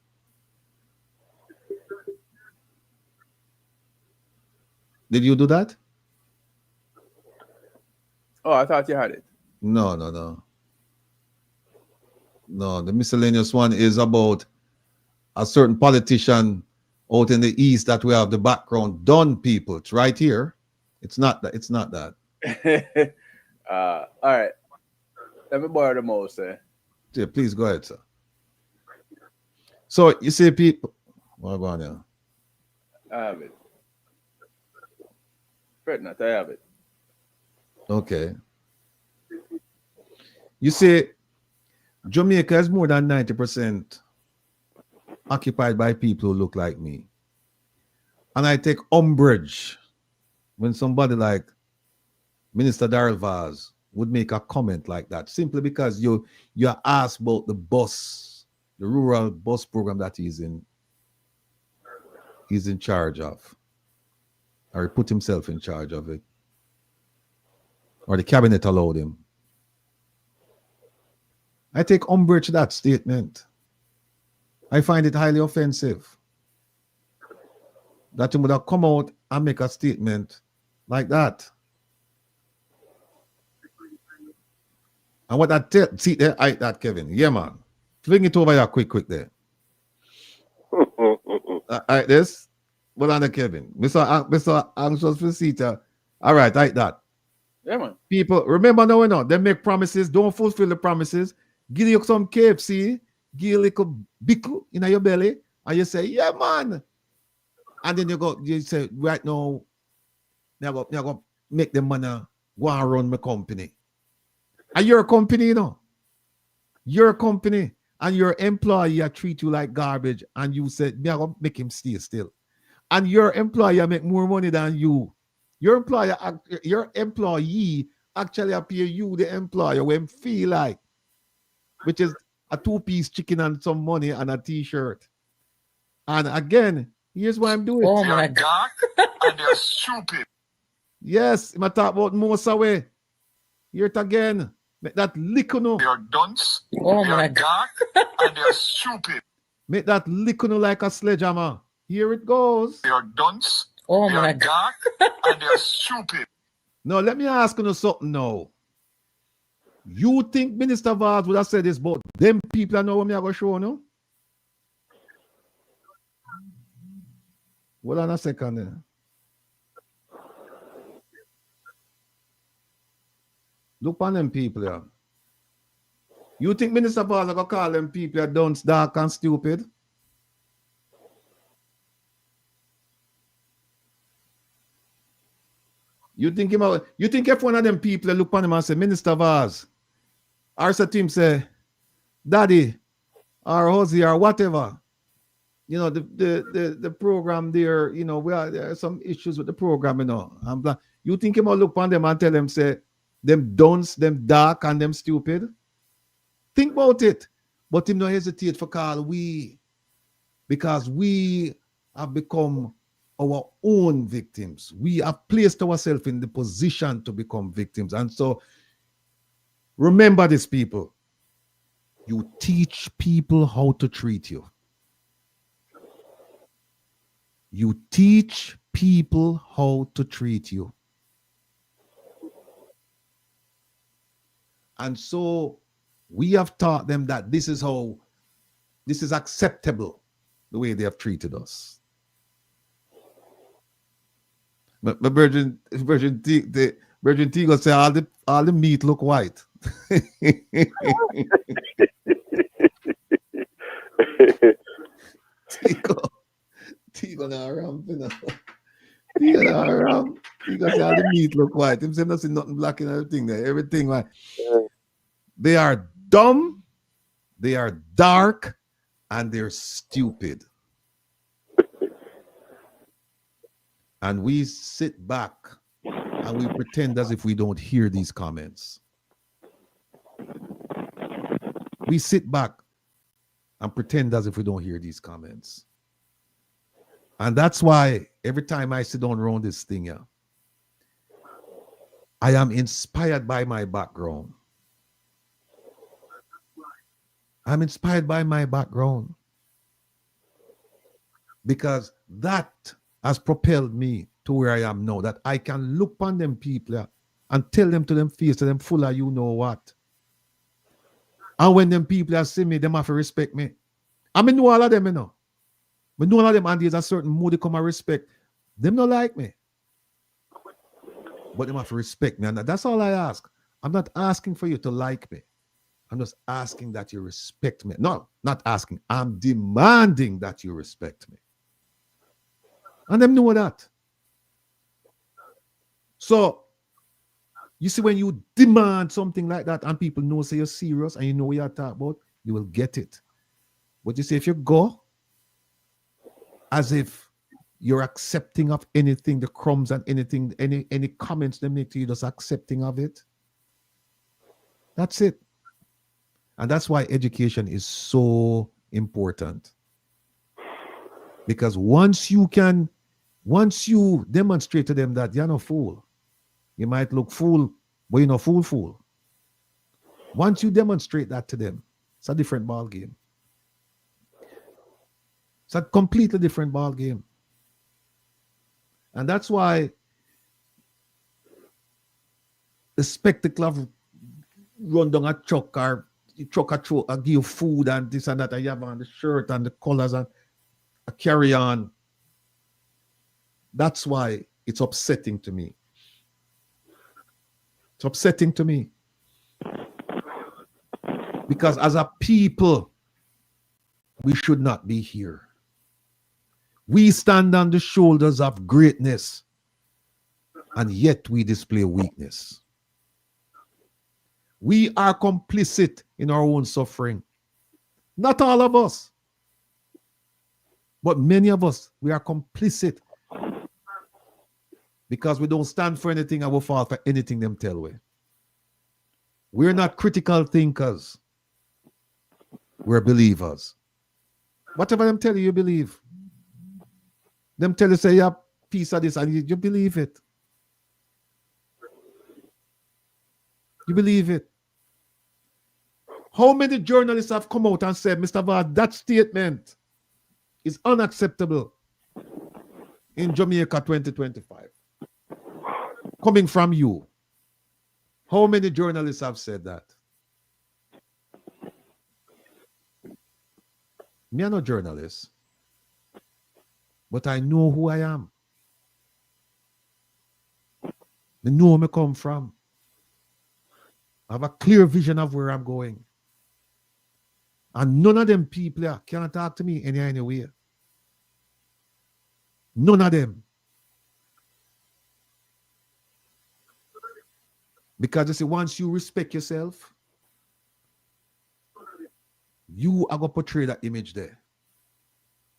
Did you do that? Oh, I thought you had it. No. No, the miscellaneous one is about a certain politician out in the east that we have the background done people. It's right here. It's not that. It's not that. All right. Let me borrow the mouse, eh? Yeah, please go ahead, sir. So you see people. What about now? I have it. Fret not, I have it. Okay. You see, Jamaica is more than 90% occupied by people who look like me. And I take umbrage when somebody like Minister Daryl Vaz would make a comment like that, simply because you're asked about the rural bus program that he's in charge of. Or he put himself in charge of it. Or the cabinet allowed him. I take umbrage to that statement. I find it highly offensive that you would have come out and make a statement like that. And what that see there, that Kevin, yeah man, fling it over here quick there. This, well on the Kevin, Mr. Anxious for Sita. All right, like that. Yeah man. People, remember now, they make promises, don't fulfill the promises. Give you some KFC, give you a little bickle in your belly, and you say, yeah man. And then you say, right now, I'm going to make the money go and run my company. And you're a company, you know. You're a company. And your employer treat you like garbage. And you said, I'm going to make him stay still. And your employer make more money than you. Your employee actually appear you, the employer, when feel like, which is a 2-piece chicken and some money and a t-shirt. And again, here's what I'm doing. Oh my God. And they're stupid. Yes, I'm talk about Mosa way. Here it again. Make that lick no. They're dunce. Oh they're my dark. And they're stupid. Make that lick no like a sledgehammer. Here it goes. They're dunce. Oh they're my dark. And they're stupid. No, let me ask you something now. You think Minister Vaz would have said this, but them people I know what me are going to show no? Hold on a second there. Look on them people here. You think Minister Vaz are going to call them people dunce, dark and stupid? You think if one of them people look on him and say, Minister Vaz, or say to him say, Daddy, or Hosey, or whatever, you know, the program there, you know, there are some issues with the program, you know. You think him will look on them and tell them, say, them dunce, them dark, and them stupid? Think about it. But him no hesitate for call we, because we have become our own victims. We have placed ourselves in the position to become victims. And so remember this, people. You teach people how to treat you. You teach people how to treat you. And so we have taught them that this is acceptable, the way they have treated us. But Virgin T gonna say all the meat look white. Tigo na around, you know. Tigo na around. He gonna say all the meat look white. Him say nothing black in everything there. Everything white. They are dumb, they are dark, and they're stupid. And we sit back and we pretend as if we don't hear these comments. We sit back and pretend as if we don't hear these comments. And that's why every time I sit down around this thing here, I am inspired by my background. I'm inspired by my background. Because that has propelled me to where I am now, that I can look upon them people and tell them to them face, to them full of you know what. And when them people see me, them have to respect me. I mean, know all of them, you know. I know all of them, and there's a certain mood they come and respect. Them not like me. But them have to respect me. And that's all I ask. I'm not asking for you to like me. I'm just asking that you respect me. No, not asking. I'm demanding that you respect me. And them know that. So, you see, when you demand something like that and people know say you're serious and you know what you're talking about, you will get it. But you see, if you go as if you're accepting of anything, the crumbs and anything, any comments they make to you, just accepting of it, that's it. And that's why education is so important. Because once you demonstrate to them that you're no fool, you might look fool, but you're not fool. Once you demonstrate that to them, it's a different ball game. It's a completely different ball game. And that's why the spectacle of run down a truck or truck a give you food and this and that, and you have on the shirt and the colors and a carry on. That's why it's upsetting to me. It's upsetting to me. Because as a people, we should not be here. We stand on the shoulders of greatness, and yet we display weakness. We are complicit in our own suffering. Not all of us, but many of us, we are complicit because we don't stand for anything and we fall for anything them tell we. We're not critical thinkers. We're believers. Whatever them tell you, you believe. Them tell you, say, yeah, piece of this, and you believe it. You believe it. How many journalists have come out and said, Mr. Vaz, that statement is unacceptable in Jamaica 2025? Coming from you. How many journalists have said that? Me, I'm not a journalist, but I know who I am. I know where I come from. I have a clear vision of where I'm going. And none of them people here can talk to me any way. None of them. Because you see, once you respect yourself, you are going to portray that image there.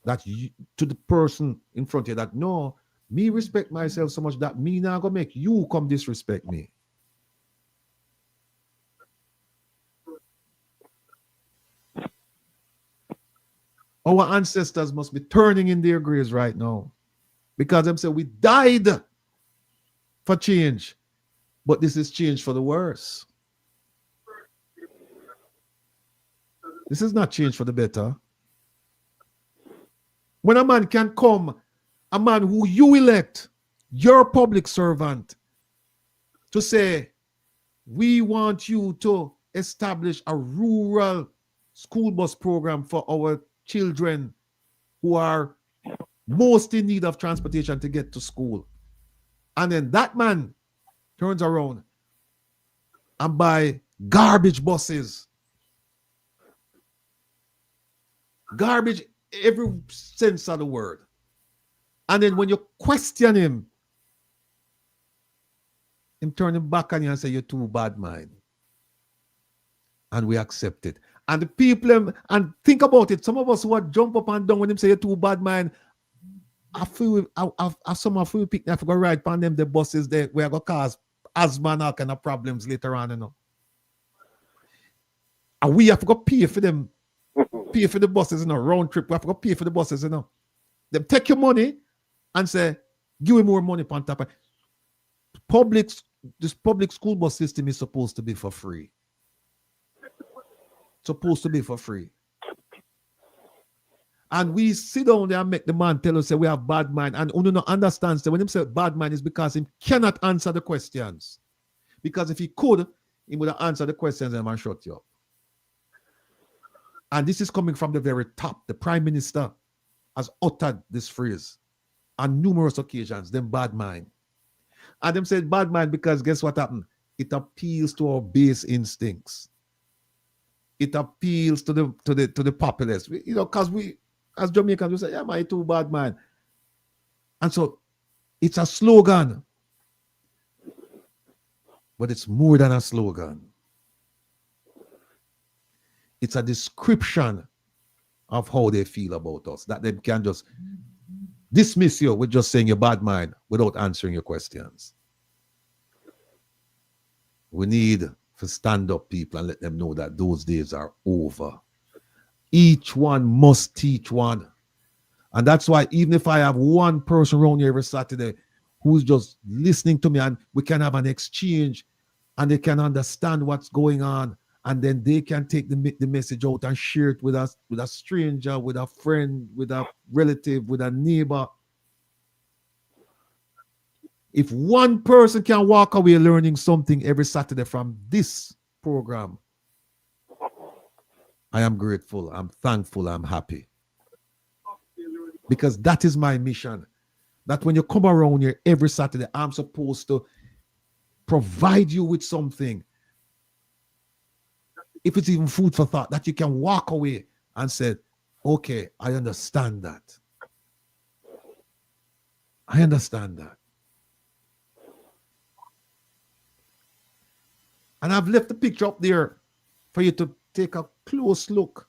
That you, to the person in front of you, that no, me respect myself so much that me not going to make you come disrespect me. Our ancestors must be turning in their graves right now. Because them say we died for change. But this is change for the worse. This is not change for the better. When a man can come, a man who you elect, your public servant, to say, we want you to establish a rural school bus program for our children who are most in need of transportation to get to school. And then that man turns around and buy garbage buses. Garbage, every sense of the word. And then when you question him turning back on you and say, you're too bad, man. And we accept it. And the people, and think about it, some of us who would jump up and down when them say you're too bad, man, I feel some of you pick me, I forgot right on them, the buses there, where I got cause asthma and all kind of problems later on, you know. And we have to go pay for them, pay for the buses, you know, round trip. We have to go pay for the buses, you know. They take your money and say, give me more money on top. This public school bus system is supposed to be for free. Supposed to be for free. And we sit down there and make the man tell us that we have bad mind. And Uno no understands that when he said bad mind is because he cannot answer the questions. Because if he could, he would have answered the questions and man shut you up. And this is coming from the very top. The Prime Minister has uttered this phrase on numerous occasions, them bad mind. And them said bad mind because guess what happened? It appeals to our base instincts. It appeals to the populace. You know, because we, as Jamaicans, we say, yeah, man, too bad, man. And so it's a slogan. But it's more than a slogan. It's a description of how they feel about us. That they can just dismiss you with just saying you're bad mind without answering your questions. We need to stand up people and let them know that those days are over. Each one must teach one. And that's why even if I have one person around here every Saturday who's just listening to me and we can have an exchange and they can understand what's going on and then they can take the message out and share it with us, with a stranger, with a friend, with a relative, with a neighbor. If one person can walk away learning something every Saturday from this program, I am grateful, I'm thankful, I'm happy. Because that is my mission. That when you come around here every Saturday, I'm supposed to provide you with something. If it's even food for thought, that you can walk away and say, okay, I understand that. I understand that. And I've left the picture up there for you to take a close look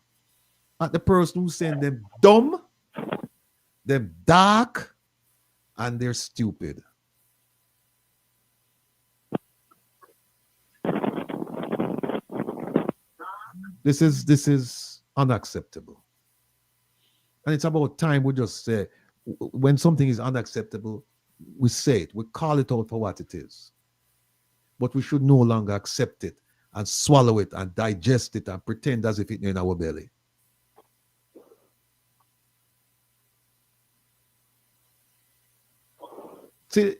at the person who's saying them dumb, them dark, and they're stupid. This is unacceptable. And it's about time we just say, when something is unacceptable, we say it, we call it out for what it is. But we should no longer accept it and swallow it and digest it and pretend as if it's in our belly. See,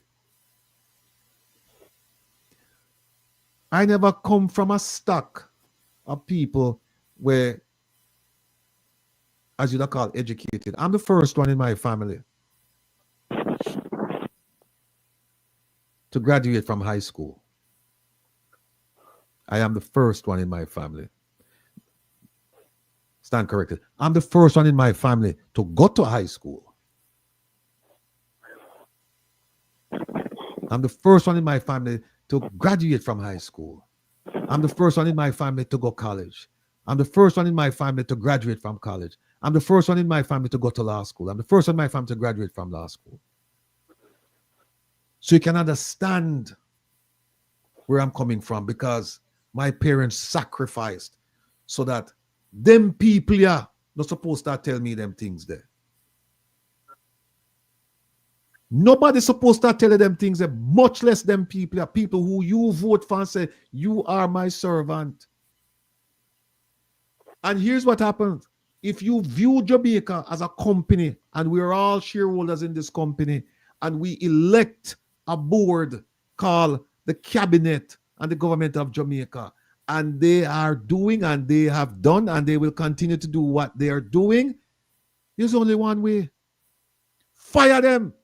I never come from a stock of people where, as you'd call educated. I'm the first one in my family to graduate from high school. I am the first one in my family. Stand corrected. I'm the first one in my family to go to high school. I'm the first one in my family to graduate from high school. I'm the first one in my family to go college. I'm the first one in my family to graduate from college. I'm the first one in my family to go to law school. I'm the first one in my family to graduate from law school. So you can understand where I'm coming from, because my parents sacrificed so that them people here not supposed to tell me them things there. Nobody's supposed to tell you them things there, much less them people here, people who you vote for and say, you are my servant. And here's what happens. If you view Jamaica as a company, and we're all shareholders in this company, and we elect a board called the Cabinet and the Government of Jamaica, and they are doing and they have done and they will continue to do what they are doing, there's only one way. Fire them.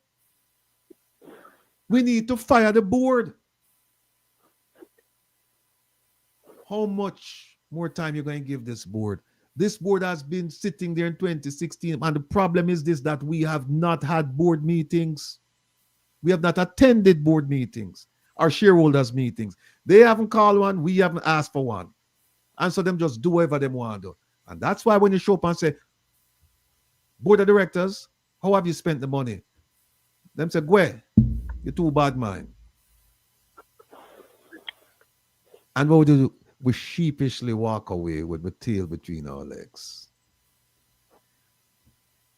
We need to fire the board. How much more time you're going to give this board? This board has been sitting there in 2016, and the problem is this, that we have not had board meetings. We have not attended board meetings, our shareholders meetings. They haven't called one, we haven't asked for one. And so them just do whatever they want to do. And that's why when you show up and say, board of directors, how have you spent the money? Them say, go, you're too bad, man. And what we do? We sheepishly walk away with the tail between our legs.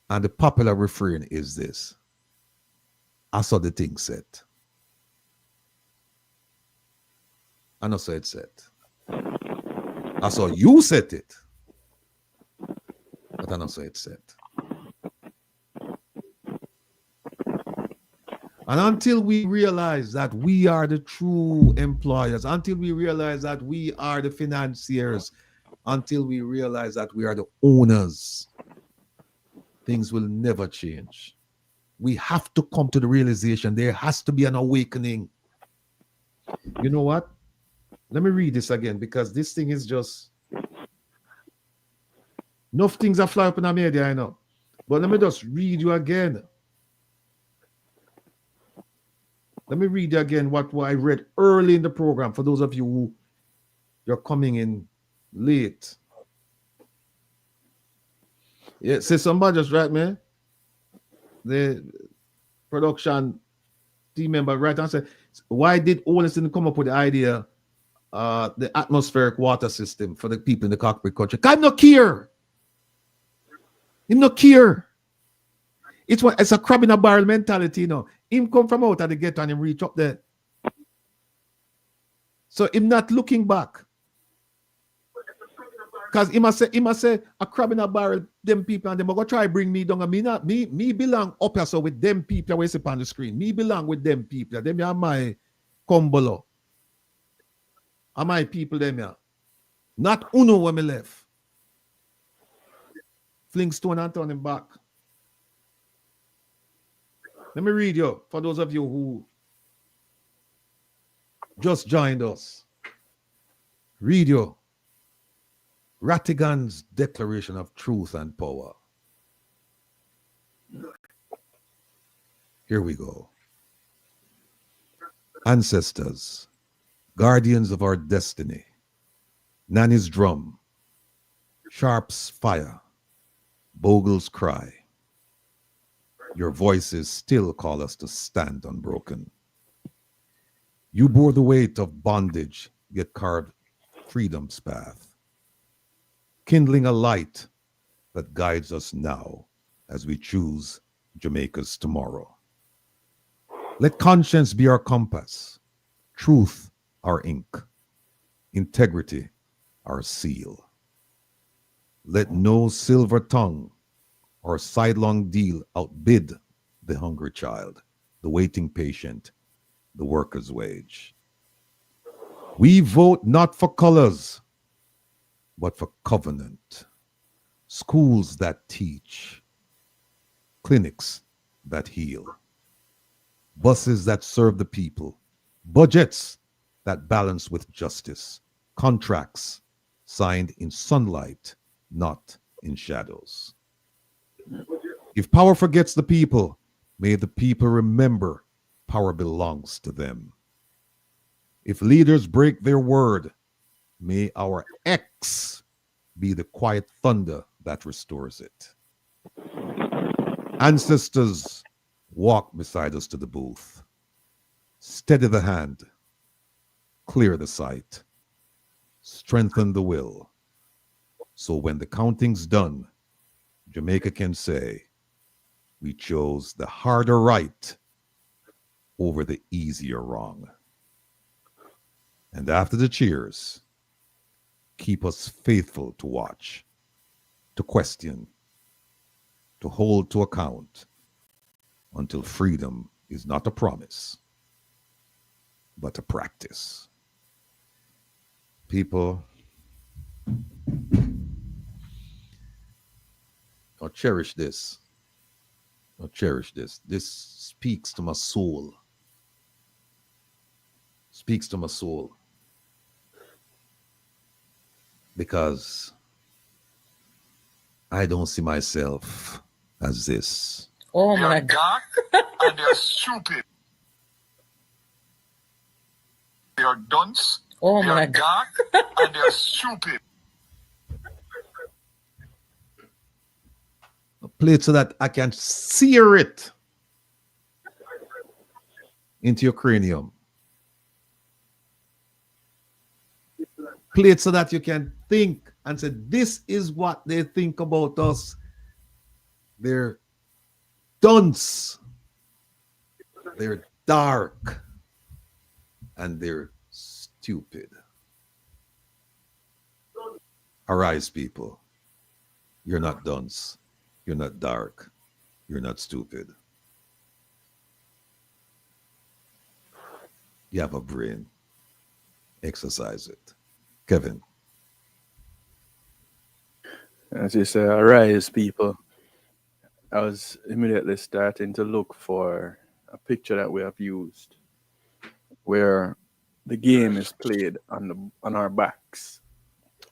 And the popular refrain is this: I saw the thing set. I know so it's set. I saw you set it. But I know so it's set. And until we realize that we are the true employers, until we realize that we are the financiers, until we realize that we are the owners, things will never change. We have to come to the realization there has to be an awakening. You know what? Let me read this again, because this thing is just... Enough things are fly up in the media, I know. But let me just read you again. Let me read you again what I read early in the program for those of you who you're coming in late. Yeah, say somebody just right, man. The production team member right and said, why did Olison come up with the idea, the atmospheric water system for the people in the cockpit country? I'm not care. I'm not care. It's a crab in a barrel mentality, you know. Him come from out of the ghetto and him reach up there. So him not looking back. Because he must say, a crab in a barrel, them people, and them are going to try bring me down. And me belong up here, so with them people where you see on the screen. Me belong with them people. Them are my combolo. Are my people them here. Not uno when me left. Fling stone and turn him back. Let me read you, for those of you who just joined us. Read you. Rattigan's Declaration of Truth and Power. Here we go. Ancestors, guardians of our destiny, Nanny's drum, Sharp's fire, Bogle's cry. Your voices still call us to stand unbroken. You bore the weight of bondage, yet carved freedom's path, kindling a light that guides us now as we choose Jamaica's tomorrow. Let conscience be our compass, truth our ink, integrity our seal. Let no silver tongue or sidelong deal outbid the hungry child, the waiting patient, the worker's wage. We vote not for colors, but for covenant. Schools that teach, clinics that heal, buses that serve the people, budgets that balance with justice, contracts signed in sunlight, not in shadows. If power forgets the people, may the people remember power belongs to them. If leaders break their word, may our X be the quiet thunder that restores it. Ancestors, walk beside us to the booth. Steady the hand, clear the sight, strengthen the will. So when the counting's done, Jamaica can say, we chose the harder right over the easier wrong. And after the cheers, keep us faithful to watch, to question, to hold to account, until freedom is not a promise, but a practice. People, I'll cherish this. I'll cherish this. This speaks to my soul. Speaks to my soul. Because I don't see myself as this. Oh my God. And they're stupid. They are dunce. Oh my God. And they're stupid. Play it so that I can sear it into your cranium. Play it so that you can think and say, this is what they think about us. They're dunce. They're dark. And they're stupid. Arise, people. You're not dunce. You're not dark. You're not stupid. You have a brain. Exercise it. Kevin. As you say, arise, people. I was immediately starting to look for a picture that we have used where the game is played on our backs.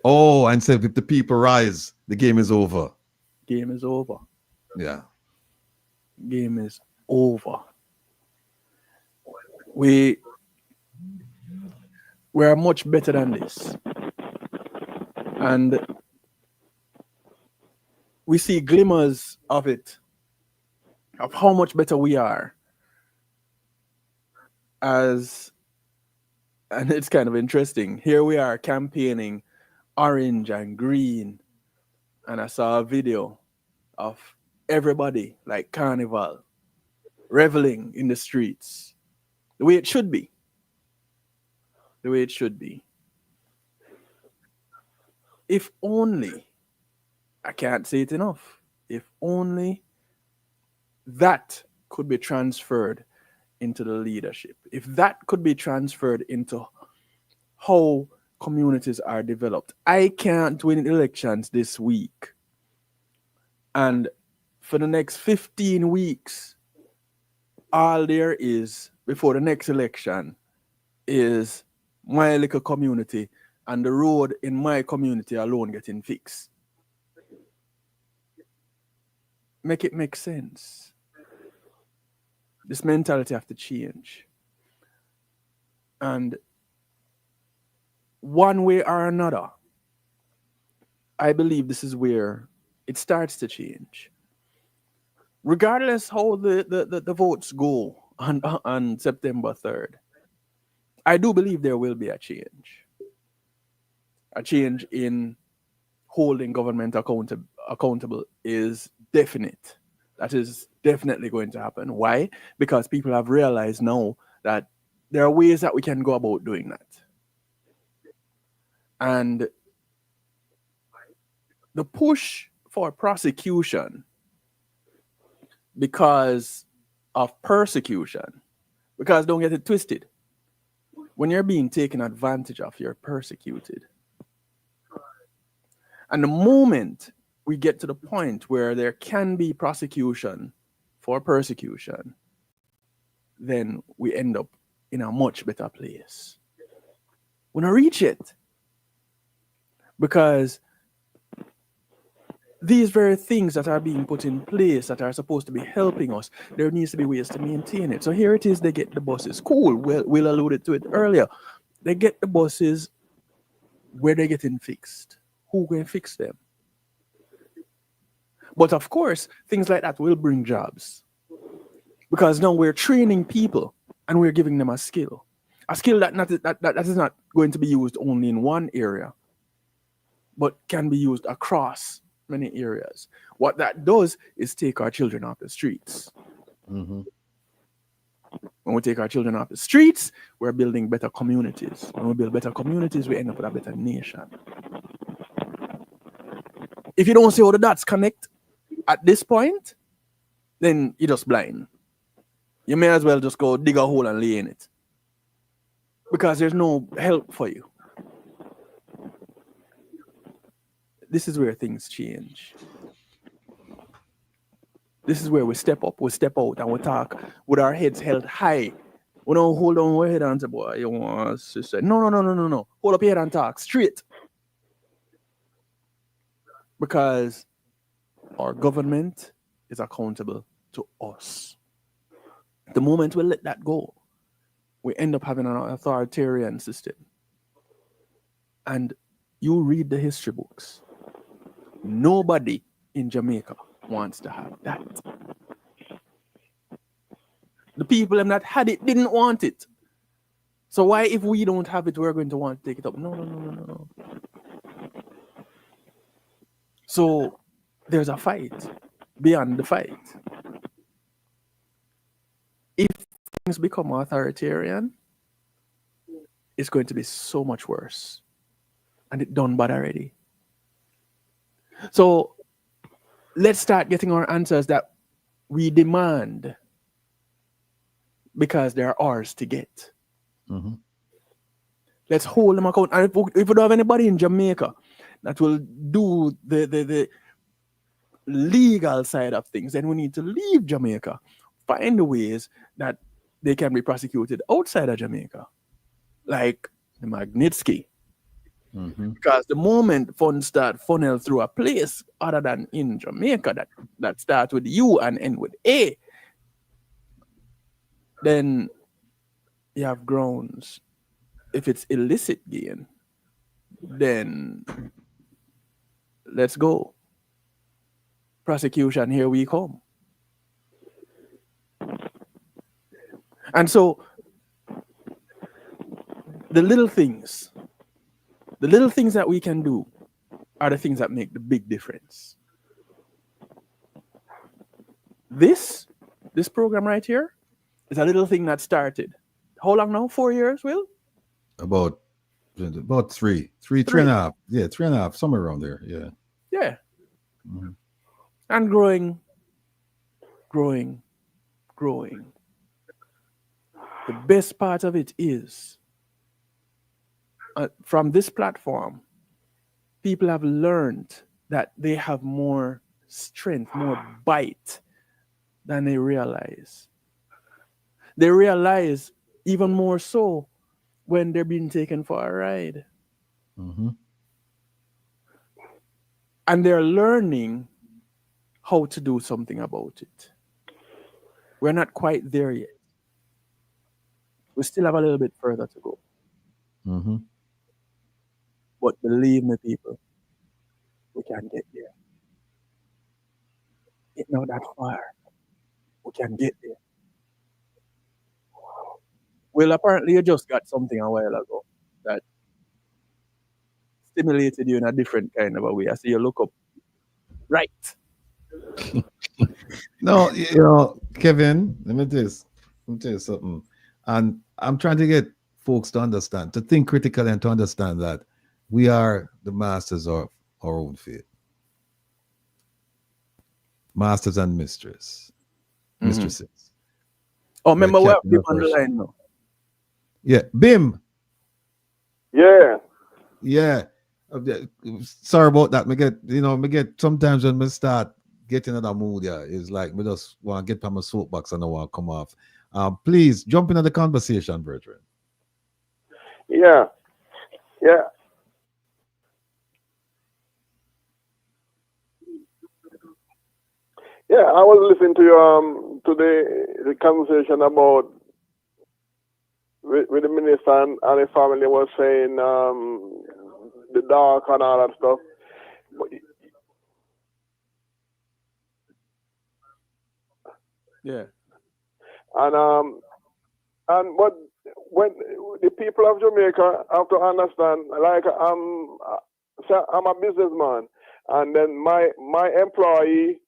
Oh, and said if the people rise, the game is over. Game is over. Yeah. Game is over. We are much better than this. And we see glimmers of it, of how much better we are. And it's kind of interesting. Here we are campaigning orange and green. And I saw a video of everybody like carnival, reveling in the streets. The way it should be. The way it should be. if only, I can't say it enough, if only that could be transferred into the leadership, if that could be transferred into how communities are developed. I can't win elections this week, and for the next 15 weeks, all there is before the next election is my little community and the road in my community alone getting fixed. Make it make sense. This mentality have to change. And one way or another, I believe this is where it starts to change. Regardless how the votes go on September 3rd, I do believe there will be a change. A change in holding government accountable is definite. That is definitely going to happen. Why? Because people have realized now that there are ways that we can go about doing that. And the push for prosecution because of persecution, because don't get it twisted, when you're being taken advantage of, you're persecuted. And the moment we get to the point where there can be prosecution for persecution, then we end up in a much better place. We're gonna reach it. Because these very things that are being put in place that are supposed to be helping us, there needs to be ways to maintain it. So here it is, they get the buses. Cool, Will alluded to it earlier. They get the buses where they're getting fixed. Who can fix them? But of course, things like that will bring jobs. Because now we're training people and we're giving them a skill. A skill that is not going to be used only in one area, but can be used across many areas. What that does is take our children off the streets. Mm-hmm. When we take our children off the streets, we're building better communities. When we build better communities, we end up with a better nation. If you don't see how the dots connect at this point, then you're just blind. You may as well just go dig a hole and lay in it. Because there's no help for you. This is where things change. This is where we step up, we step out, and we talk with our heads held high. We don't hold on our head and say, boy, you want to say, no. Hold up your head and talk straight. Because our government is accountable to us. The moment we let that go, we end up having an authoritarian system. And you read the history books. Nobody in Jamaica wants to have that. The people that had it didn't want it. So why, if we don't have it, we're going to want to take it up? No. So there's a fight beyond the fight. If things become authoritarian, it's going to be so much worse. And it's done bad already. So let's start getting our answers that we demand because they're ours to get. Mm-hmm. Let's hold them account. And if we don't have anybody in Jamaica that will do the legal side of things, then we need to leave Jamaica. Find the ways that they can be prosecuted outside of Jamaica. Like the Magnitsky. Mm-hmm. Because the moment funds start funnel through a place other than in Jamaica that starts with U and end with A, then you have grounds. If it's illicit gain, then let's go. Prosecution, here we come. And so the little things that we can do are the things that make the big difference. This program right here is a little thing that started. How long now? 4 years, Will? About About three and a half. Yeah, 3.5, somewhere around there. Yeah. Yeah. Mhm. And growing. The best part of it is from this platform, people have learned that they have more strength, more bite than they realize. They realize even more so when they're being taken for a ride. Mhm. And they're learning how to do something about it. We're not quite there yet. We still have a little bit further to go. Mhm. But believe me, people, we can get there. It's not that far. We can get there. Well, apparently you just got something a while ago that stimulated you in a different kind of a way. I see you look up. Right. No, Kevin, let me tell you something. And I'm trying to get folks to understand, to think critically and to understand that we are the masters of our own fate. Masters and mistresses. Oh, remember what captain Bim of on the our line now? Yeah, Bim. Yeah. Yeah. Sorry about that. Me get sometimes when me start getting in a mood, yeah, it's like me just want to get on my soapbox and I want to come off. Please jump into the conversation, brethren. Yeah. Yeah. Yeah, I was listening to the conversation about with the minister and the family was saying the dark and all that stuff. Yeah. And but when the people of Jamaica have to understand, like I'm a businessman, and then my employee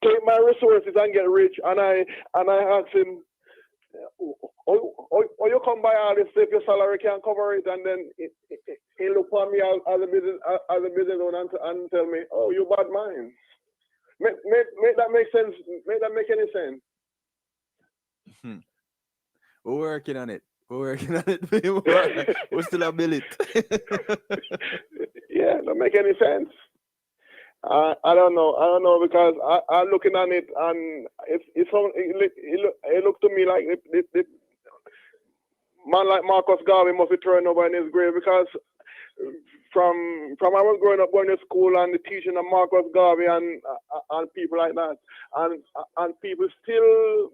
take my resources and get rich, and I ask him, oh, you come by all this if your salary can't cover it, and then he look for me as a business owner and tell me, oh, you bad mind. Make that make sense? Make that make any sense? We're working on it. We're still a billet. Yeah, don't make any sense. I don't know because I'm looking on it and it look to me like the man like Marcus Garvey must be thrown over in his grave, because from I was growing up going to school and the teaching of Marcus Garvey and people like that, and people still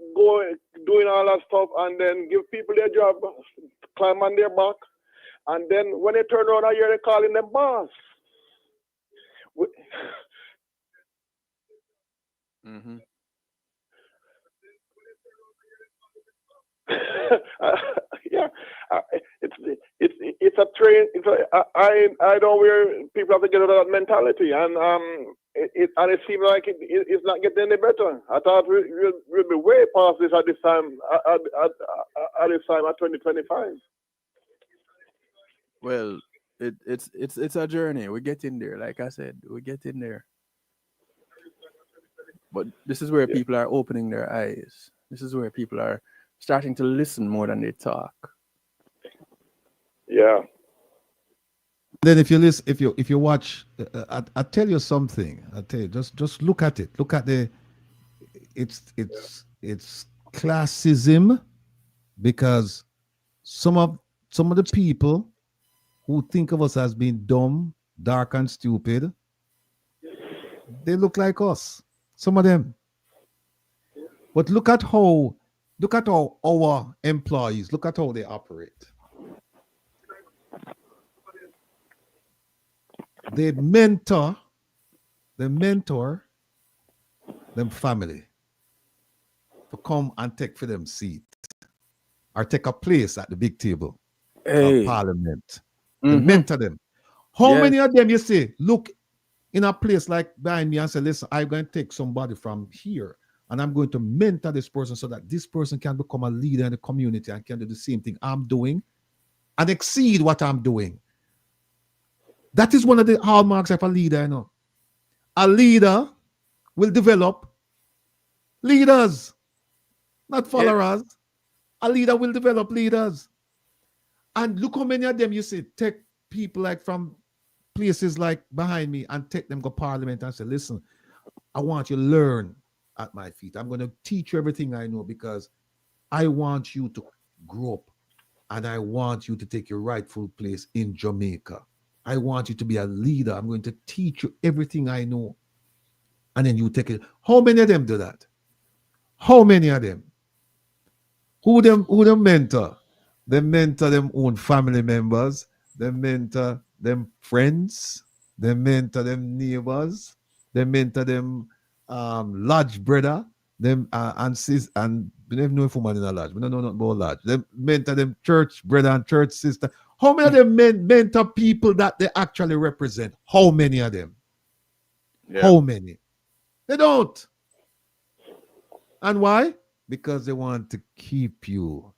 doing all that stuff and then give people their job, climb on their back, and then when they turn around, I hear they calling them boss. Mm-hmm. Yeah, it's a train. I know where people have to get out of that mentality, and it seems like it's not getting any better. I thought we'll be way past this at this time at 2025. Well, it's a journey. We're getting there. Like I said, we're getting there. But this is where people are opening their eyes. This is where people are starting to listen more than they talk. Yeah. Then if you listen, if you watch, I tell you something. I tell you, just look at it. Look at it's classism, because some of the people who think of us as being dumb, dark, and stupid, they look like us. Some of them. But look at how our employees, look at how they operate. They mentor them family to come and take for them seat or take a place at the big table of parliament. They mentor them. How many of them you say look in a place like behind me and say, listen, I'm going to take somebody from here and I'm going to mentor this person so that this person can become a leader in the community and can do the same thing I'm doing? and exceed what I'm doing. That is one of the hallmarks of a leader, you know. A leader will develop leaders, not followers. A leader will develop leaders. And look how many of them you see take people like from places like behind me and take them to parliament and say, listen, I want you to learn at my feet. I'm going to teach you everything I know because I want you to grow up and I want you to take your rightful place in Jamaica. I want you to be a leader. I'm going to teach you everything I know. And then you take it. How many of them do that? How many of them? Who them mentor? They mentor them own family members. They mentor them friends. They mentor them neighbors. They mentor them lodge brother. Them and sis and we never know if woman in a lodge. We don't know nothing about lodge. They mentor them church brother and church sister. How many of them mentor people that they actually represent? How many of them? Yeah. How many? They don't. And why? Because they want to keep you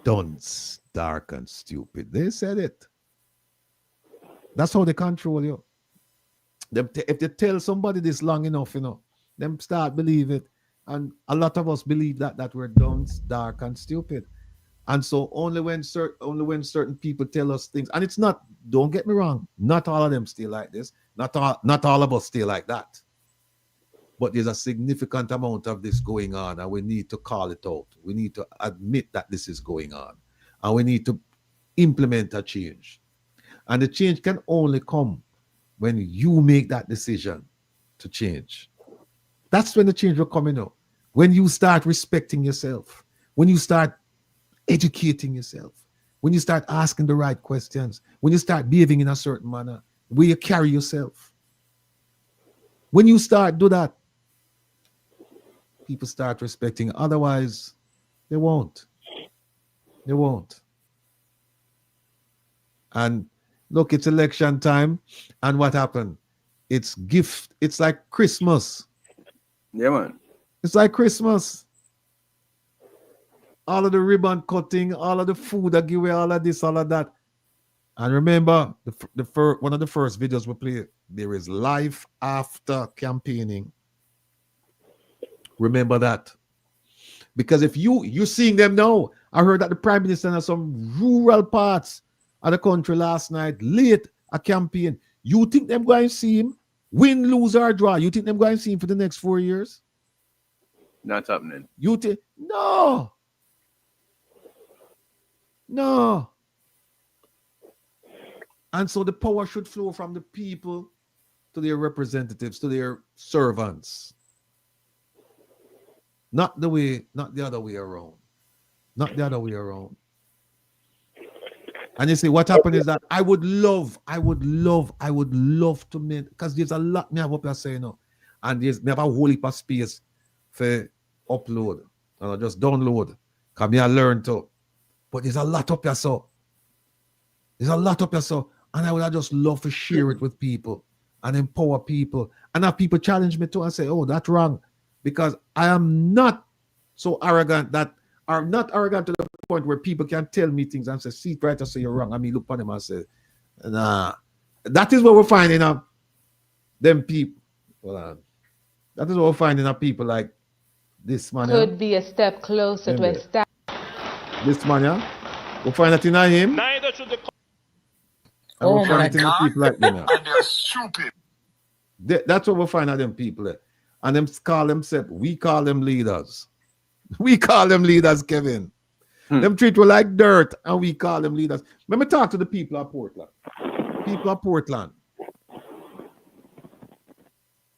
dunce, dark, and stupid. They said it. That's how they control you. If they tell somebody this long enough, you know, them start believe it. And a lot of us believe that we're dunce, dark, and stupid. And so only when certain people tell us things, and it's not, don't get me wrong, not all of them stay like this. Not all of us stay like that. But there's a significant amount of this going on, and we need to call it out. We need to admit that this is going on, and we need to implement a change. And the change can only come when you make that decision to change. That's when the change will come in. When you start respecting yourself, when you start educating yourself, when you start asking the right questions, when you start behaving in a certain manner, where you carry yourself. When you start do that, people start respecting. Otherwise, they won't. They won't. And look, it's election time. And what happened? It's gift. It's like Christmas. Yeah, man. It's like Christmas. All of the ribbon cutting, all of the food that give away, all of this, all of that. And remember, one of the first videos we play, there is life after campaigning. Remember that. Because if you're seeing them now, I heard that the Prime Minister in some rural parts of the country last night, late a campaign. You think them going to see him win, lose, or draw? You think them going to see him for the next 4 years? Not happening. You think? No. No. And so the power should flow from the people to their representatives, to their servants. Not the other way around. Not the other way around. And you see, what happened is that I would love to make, because there's a lot me have up here saying now. And me have a whole heap of space for upload. And I just download. Because me I learn too. But there's a lot up here, so. There's a lot up here, so. And I would just love to share it with people and empower people. And have people challenge me too and say, oh, that's wrong. Because I am not so arrogant that I'm not arrogant to the point where people can tell me things and say, see, right, I say you're wrong. I mean, look upon them and say, nah. That is what we're finding out. Them people. Well, that is what we're finding out people like this man. Could be a step closer to establish. This man, yeah? We'll find that in him. Neither should the And we'll find it in the people like them. And they're stupid. That's what we'll find out them people. And them call themselves, we call them leaders. We call them leaders, Kevin. Them treat we like dirt, and we call them leaders. Let me talk to the people of Portland. People of Portland.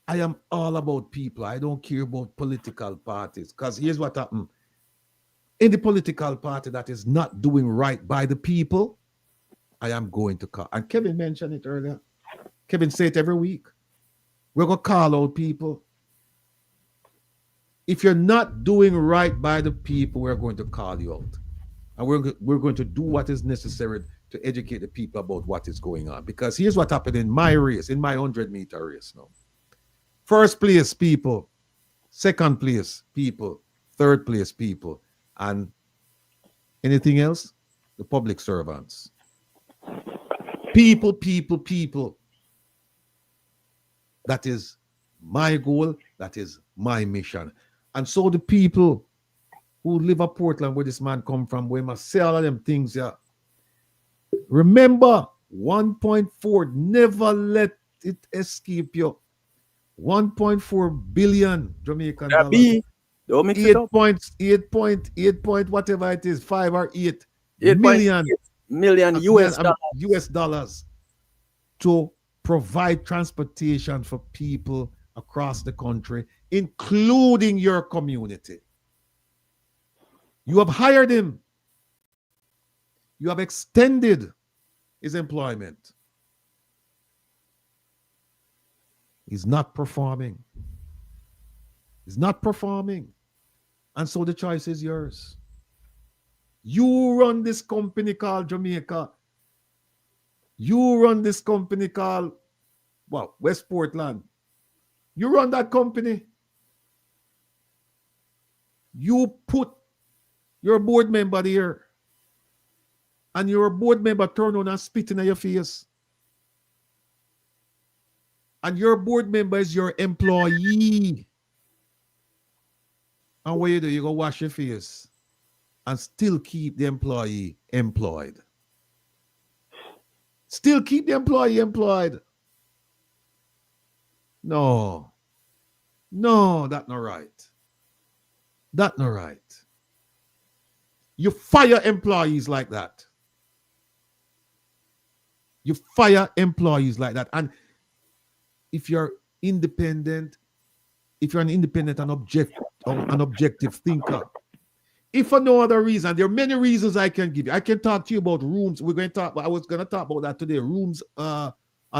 I am all about people. I don't care about political parties. Because here's what happened. In the political party that is not doing right by the people, I am going to call. And Kevin mentioned it earlier. Kevin said it every week. We're going to call out people. If you're not doing right by the people, we're going to call you out. And we're going to do what is necessary to educate the people about what is going on. Because here's what happened in my race, in my 100-meter race now. First place, people. Second place, people. Third place, people. And anything else? the public servants. People, people, people. That is my goal. That is my mission. And so the people who live at Portland, where this man come from, where must say all of them things, yeah. Remember, 1.4, never let it escape you. 1.4 billion Jamaican dollars. Don't mix it up. 8 point, whatever it is, 5 or 8 million US dollars to provide transportation for people across the country, including your community. You have hired him. You have extended his employment. He's not performing. He's not performing. And so the choice is yours. You run this company called Jamaica. You run this company called, well, West Portland. You run that company. You put your board member there. And your board member turn on and spit in your face. And your board member is your employee. And what you do? You go wash your face and still keep the employee employed. Still keep the employee employed. No. No, that's not right. That's not right. You fire employees like that. You fire employees like that. And if you're independent, if you're an independent and objective thinker, if for no other reason, there are many reasons I can give you. I can talk to you about rooms. I was going to talk about that today. Rooms on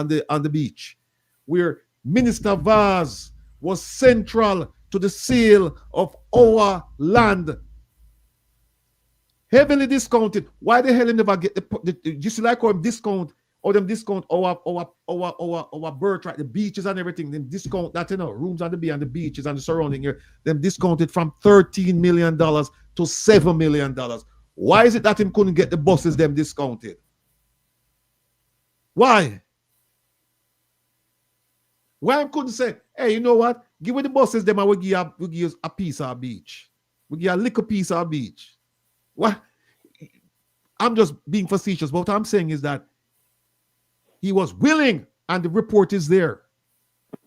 the beach, where Minister Vaz was central to the sale of our land. Heavily discounted. Why the hell he never get the you see like how him discount or them discount our birthright, the beaches and everything, then discount that, rooms on the bay and the beaches and the surrounding here, them discounted from $13 million to $7 million. Why is it that him couldn't get the buses them discounted? Why? Why him couldn't say, hey, you know what? Give me the buses them and we'll give you a piece of beach. We'll give you a little piece of beach. What? I'm just being facetious, but what I'm saying is that he was willing, and the report is there.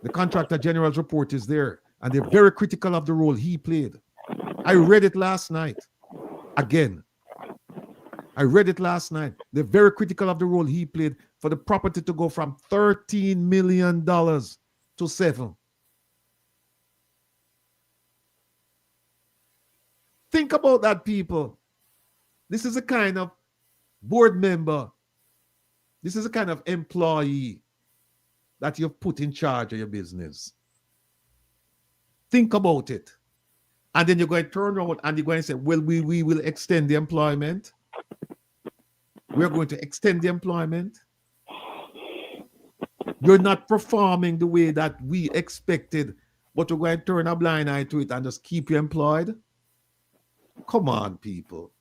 The Contractor General's report is there, and they're very critical of the role he played. I read it last night. Again, I read it last night. They're very critical of the role he played for the property to go from $13 million to $7. Think about that, people. This is a kind of board member. This is a kind of employee that you've put in charge of your business. Think about it. And then you're going to turn around and you're going to say, well, we will extend the employment. We're going to extend the employment. You're not performing the way that we expected, but we're going to turn a blind eye to it and just keep you employed. Come on, people.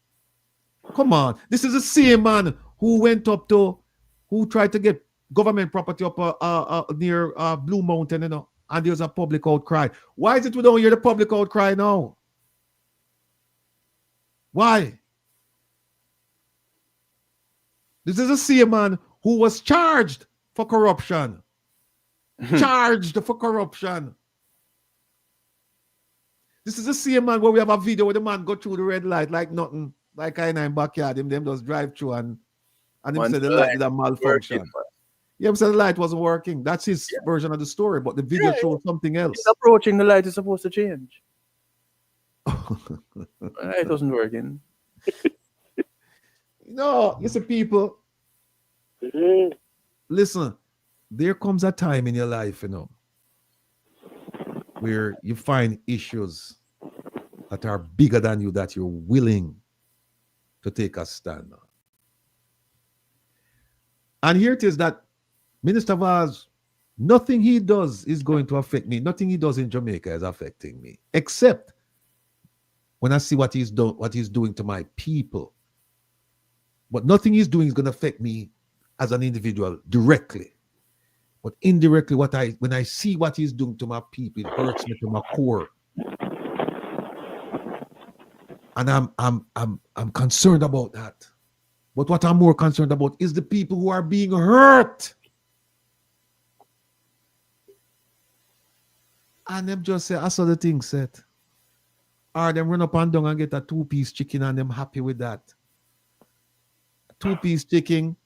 Come on. This is the same man who tried to get government property up near Blue Mountain, and there's a public outcry. Why is it we don't hear the public outcry now? Why? This is the same man who was charged for corruption. Charged for corruption. This is the same man where we have a video where the man go through the red light like nothing, like I in backyard. Them just drive through and him said the light did a malfunction. Yeah, said the light wasn't working. That's his version of the story, but the video shows something else. It's approaching the light is supposed to change. It wasn't working. No, listen, people. Listen, there comes a time in your life, where you find issues that are bigger than you, that you're willing to take a stand on. And here it is that Minister Vaz, nothing he does is going to affect me. Nothing he does in Jamaica is affecting me, except when I see what he's doing to my people. But nothing he's doing is going to affect me as an individual directly. But indirectly, when I see what he's doing to my people, it hurts me to my core. And I'm concerned about that. But what I'm more concerned about is the people who are being hurt. And them just say, I saw the thing set. Or them run up and down and get a 2-piece chicken and them happy with that. 2-piece chicken,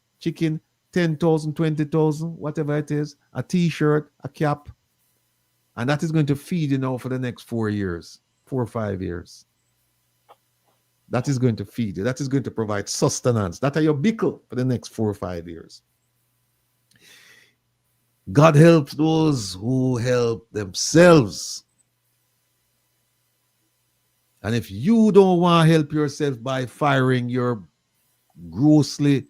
10,000, 20,000, whatever it is, a t-shirt, a cap. And that is going to feed you now for the next 4 years, 4 or 5 years. That is going to feed you. That is going to provide sustenance. That are your bickle for the next 4 or 5 years. God helps those who help themselves. And if you don't want to help yourself by firing your grossly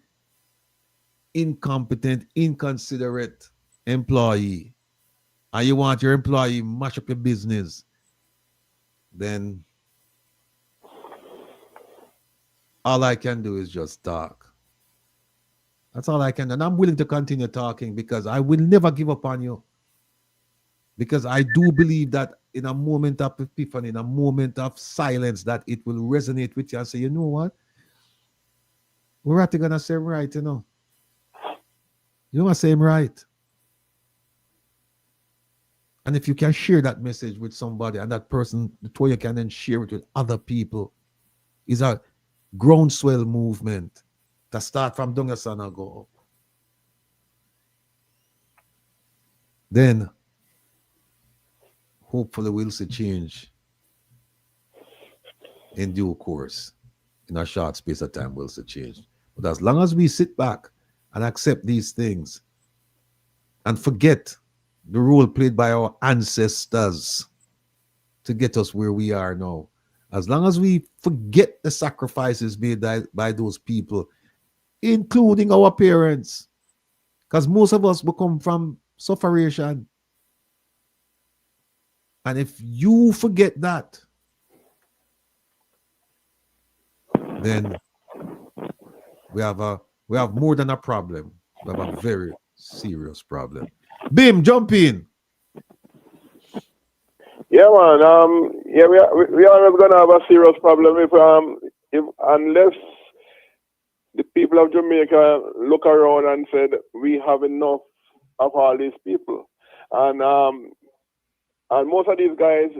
incompetent, inconsiderate employee, and you want your employee to mash up your business, then all I can do is just talk. That's all I can do. And I'm willing to continue talking because I will never give up on you. Because I do believe that in a moment of epiphany, in a moment of silence, that it will resonate with you and say, you know what? We're actually going to say right, you know. You know what I'm saying, right? And if you can share that message with somebody and that person, the way you can then share it with other people, is a groundswell movement to start from Dungasan and go up. Then, hopefully we'll see change in due course. In a short space of time, we'll see change. But as long as we sit back and accept these things and forget the role played by our ancestors to get us where we are now, as long as we forget the sacrifices made by those people, including our parents, because most of us will come from sufferation. And if you forget that, then we have more than a problem. We have a very serious problem. Bim, jump in. Yeah, man. Yeah, we are gonna have a serious problem if unless the people of Jamaica look around and said we have enough of all these people, and most of these guys,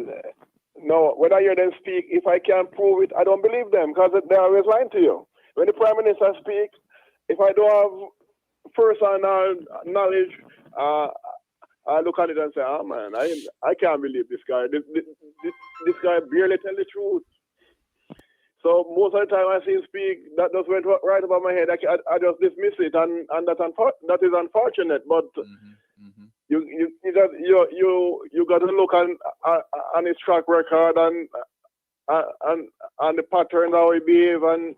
no, when I hear them speak, if I can't prove it, I don't believe them because they're always lying to you. When the Prime Minister speaks, if I don't have first-hand knowledge, I look at it and say, oh man, I can't believe this guy. This guy barely tell the truth. So most of the time I see him speak, that just went right over my head. I just dismiss it, and that is unfortunate. But you got to look on his track record and the pattern how he behave, and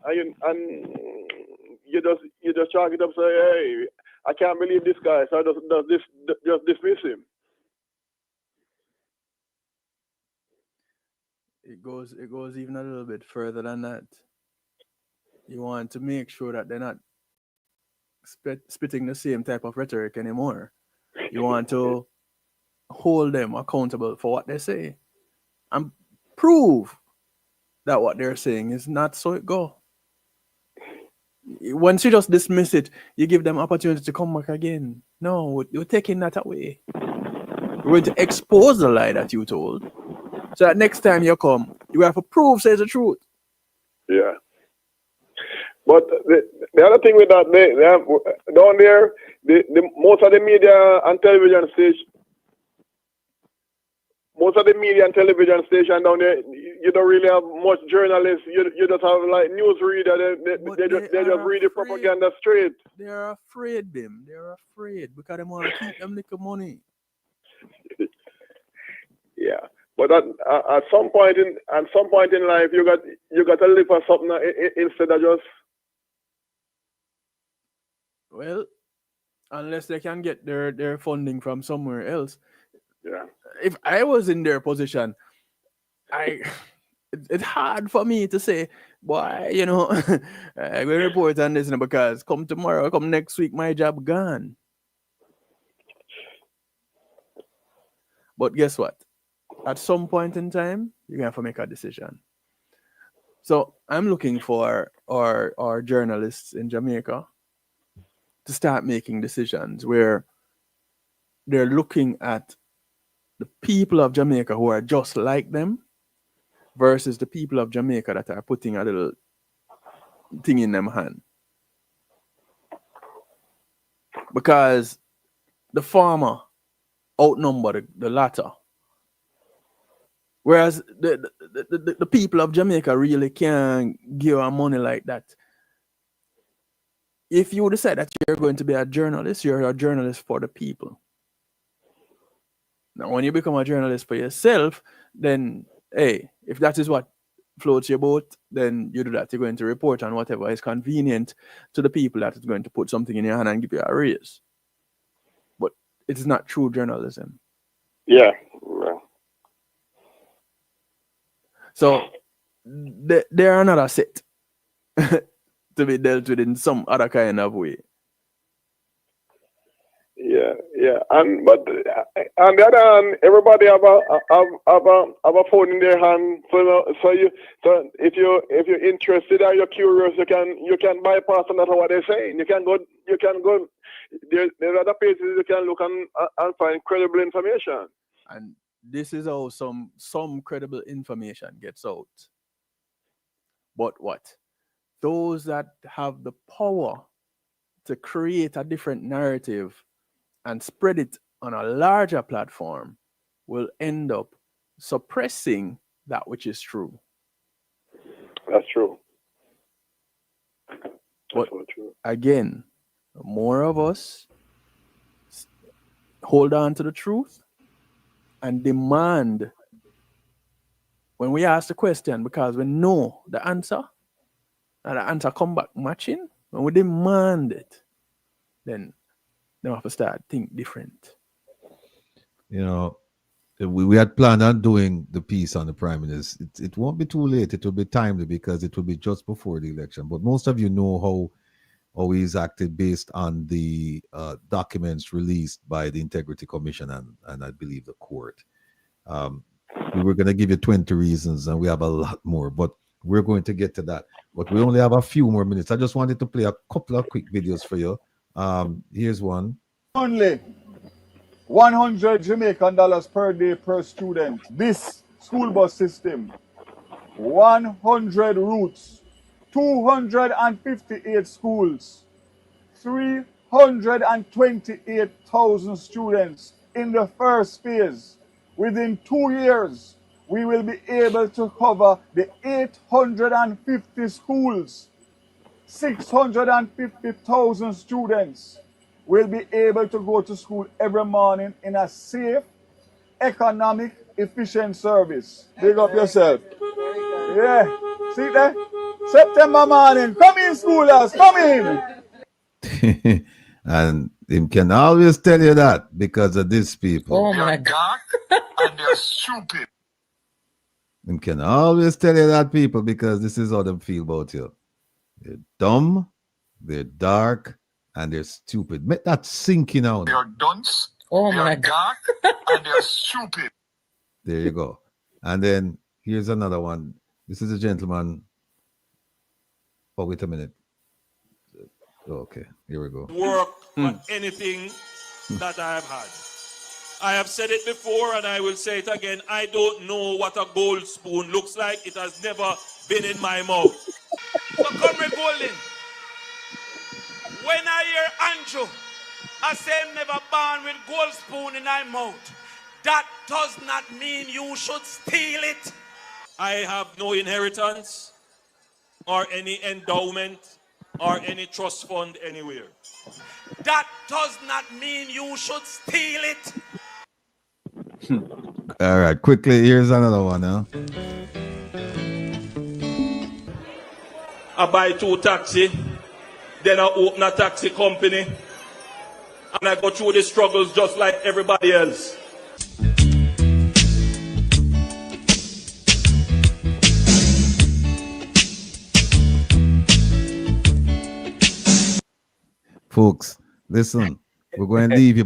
you just chalk it up, say, hey, I can't believe this guy, so I just dismiss him. It goes even a little bit further than that. You want to make sure that they're not spitting the same type of rhetoric anymore. You want to hold them accountable for what they say and prove that what they're saying is not so it go. Once you just dismiss it, you give them opportunity to come back again. No, you're taking that away. You're going to expose the lie that you told. So that next time you come, you have to prove says the truth. Yeah. But the other thing with that, they have, down there, the most of the media and television station, down there, you don't really have much journalists. You just have like newsreader. They just read the propaganda straight. They're afraid, Bim. They're afraid because they want to keep them little money. Yeah, but at some point in life, you got to live for something instead of just. Well, unless they can get their funding from somewhere else. Yeah. If I was in their position, it's hard for me to say, boy, you know, I'm going to report on this because come tomorrow, come next week, my job gone. But guess what? At some point in time, you're going to have to make a decision. So I'm looking for our journalists in Jamaica to start making decisions where they're looking at the people of Jamaica who are just like them versus the people of Jamaica that are putting a little thing in them hand. Because the former outnumber the latter. Whereas the people of Jamaica really can't give our money like that. If you decide that you're going to be a journalist, you're a journalist for the people. Now, when you become a journalist for yourself, then, hey, if that is what floats your boat, then you do that. You're going to report on whatever is convenient to the people that is going to put something in your hand and give you a raise. But it is not true journalism. Yeah. So they are another set to be dealt with in some other kind of way. Yeah. But on the other hand, everybody have a phone in their hand. So if you're interested or you're curious, you can bypass another what they're saying. You can go. There's other places you can look and find credible information. And this is how some credible information gets out. But what? Those that have the power to create a different narrative and spread it on a larger platform will end up suppressing that which is true. That's true. But again, more of us hold on to the truth and demand when we ask the question, because we know the answer, and the answer come back matching, when we demand it, then they have to start think different. You know, we had planned on doing the piece on the Prime Minister. It won't be too late. It will be timely because it will be just before the election. But most of you know how he's acted based on the documents released by the Integrity Commission and I believe the court. We were going to give you 20 reasons, and we have a lot more, but we're going to get to that. But we only have a few more minutes. I just wanted to play a couple of quick videos for you. Here's one. Only 100 Jamaican dollars per day per student. This school bus system, 100 routes, 258 schools, 328,000 students in the first phase. Within 2 years, we will be able to cover the 850 schools. 650,000 students will be able to go to school every morning in a safe, economic, efficient service. Big up yourself. Yeah. See that? September morning. Come in, schoolers. Come in. And him can always tell you that because of these people. Oh my God. And they're stupid. Him can always tell you that, people, because this is how they feel about you. They're dumb, they're dark, and they're stupid. Make that sink in out. They're dunce. Oh my God. And they're stupid. There you go. And then here's another one. This is a gentleman. Oh, wait a minute. Okay, here we go. Work for anything that I have had. I have said it before and I will say it again. I don't know what a gold spoon looks like. It has never been in my mouth. So Comrade Golden, when I hear Andrew, I say I'm never born with gold spoon in my mouth. That does not mean you should steal it. I have no inheritance or any endowment or any trust fund anywhere. That does not mean you should steal it. All right, quickly, here's another one. Huh? I buy 2 taxi, then I open a taxi company, and I go through the struggles just like everybody else. Folks, listen, we're going to leave you.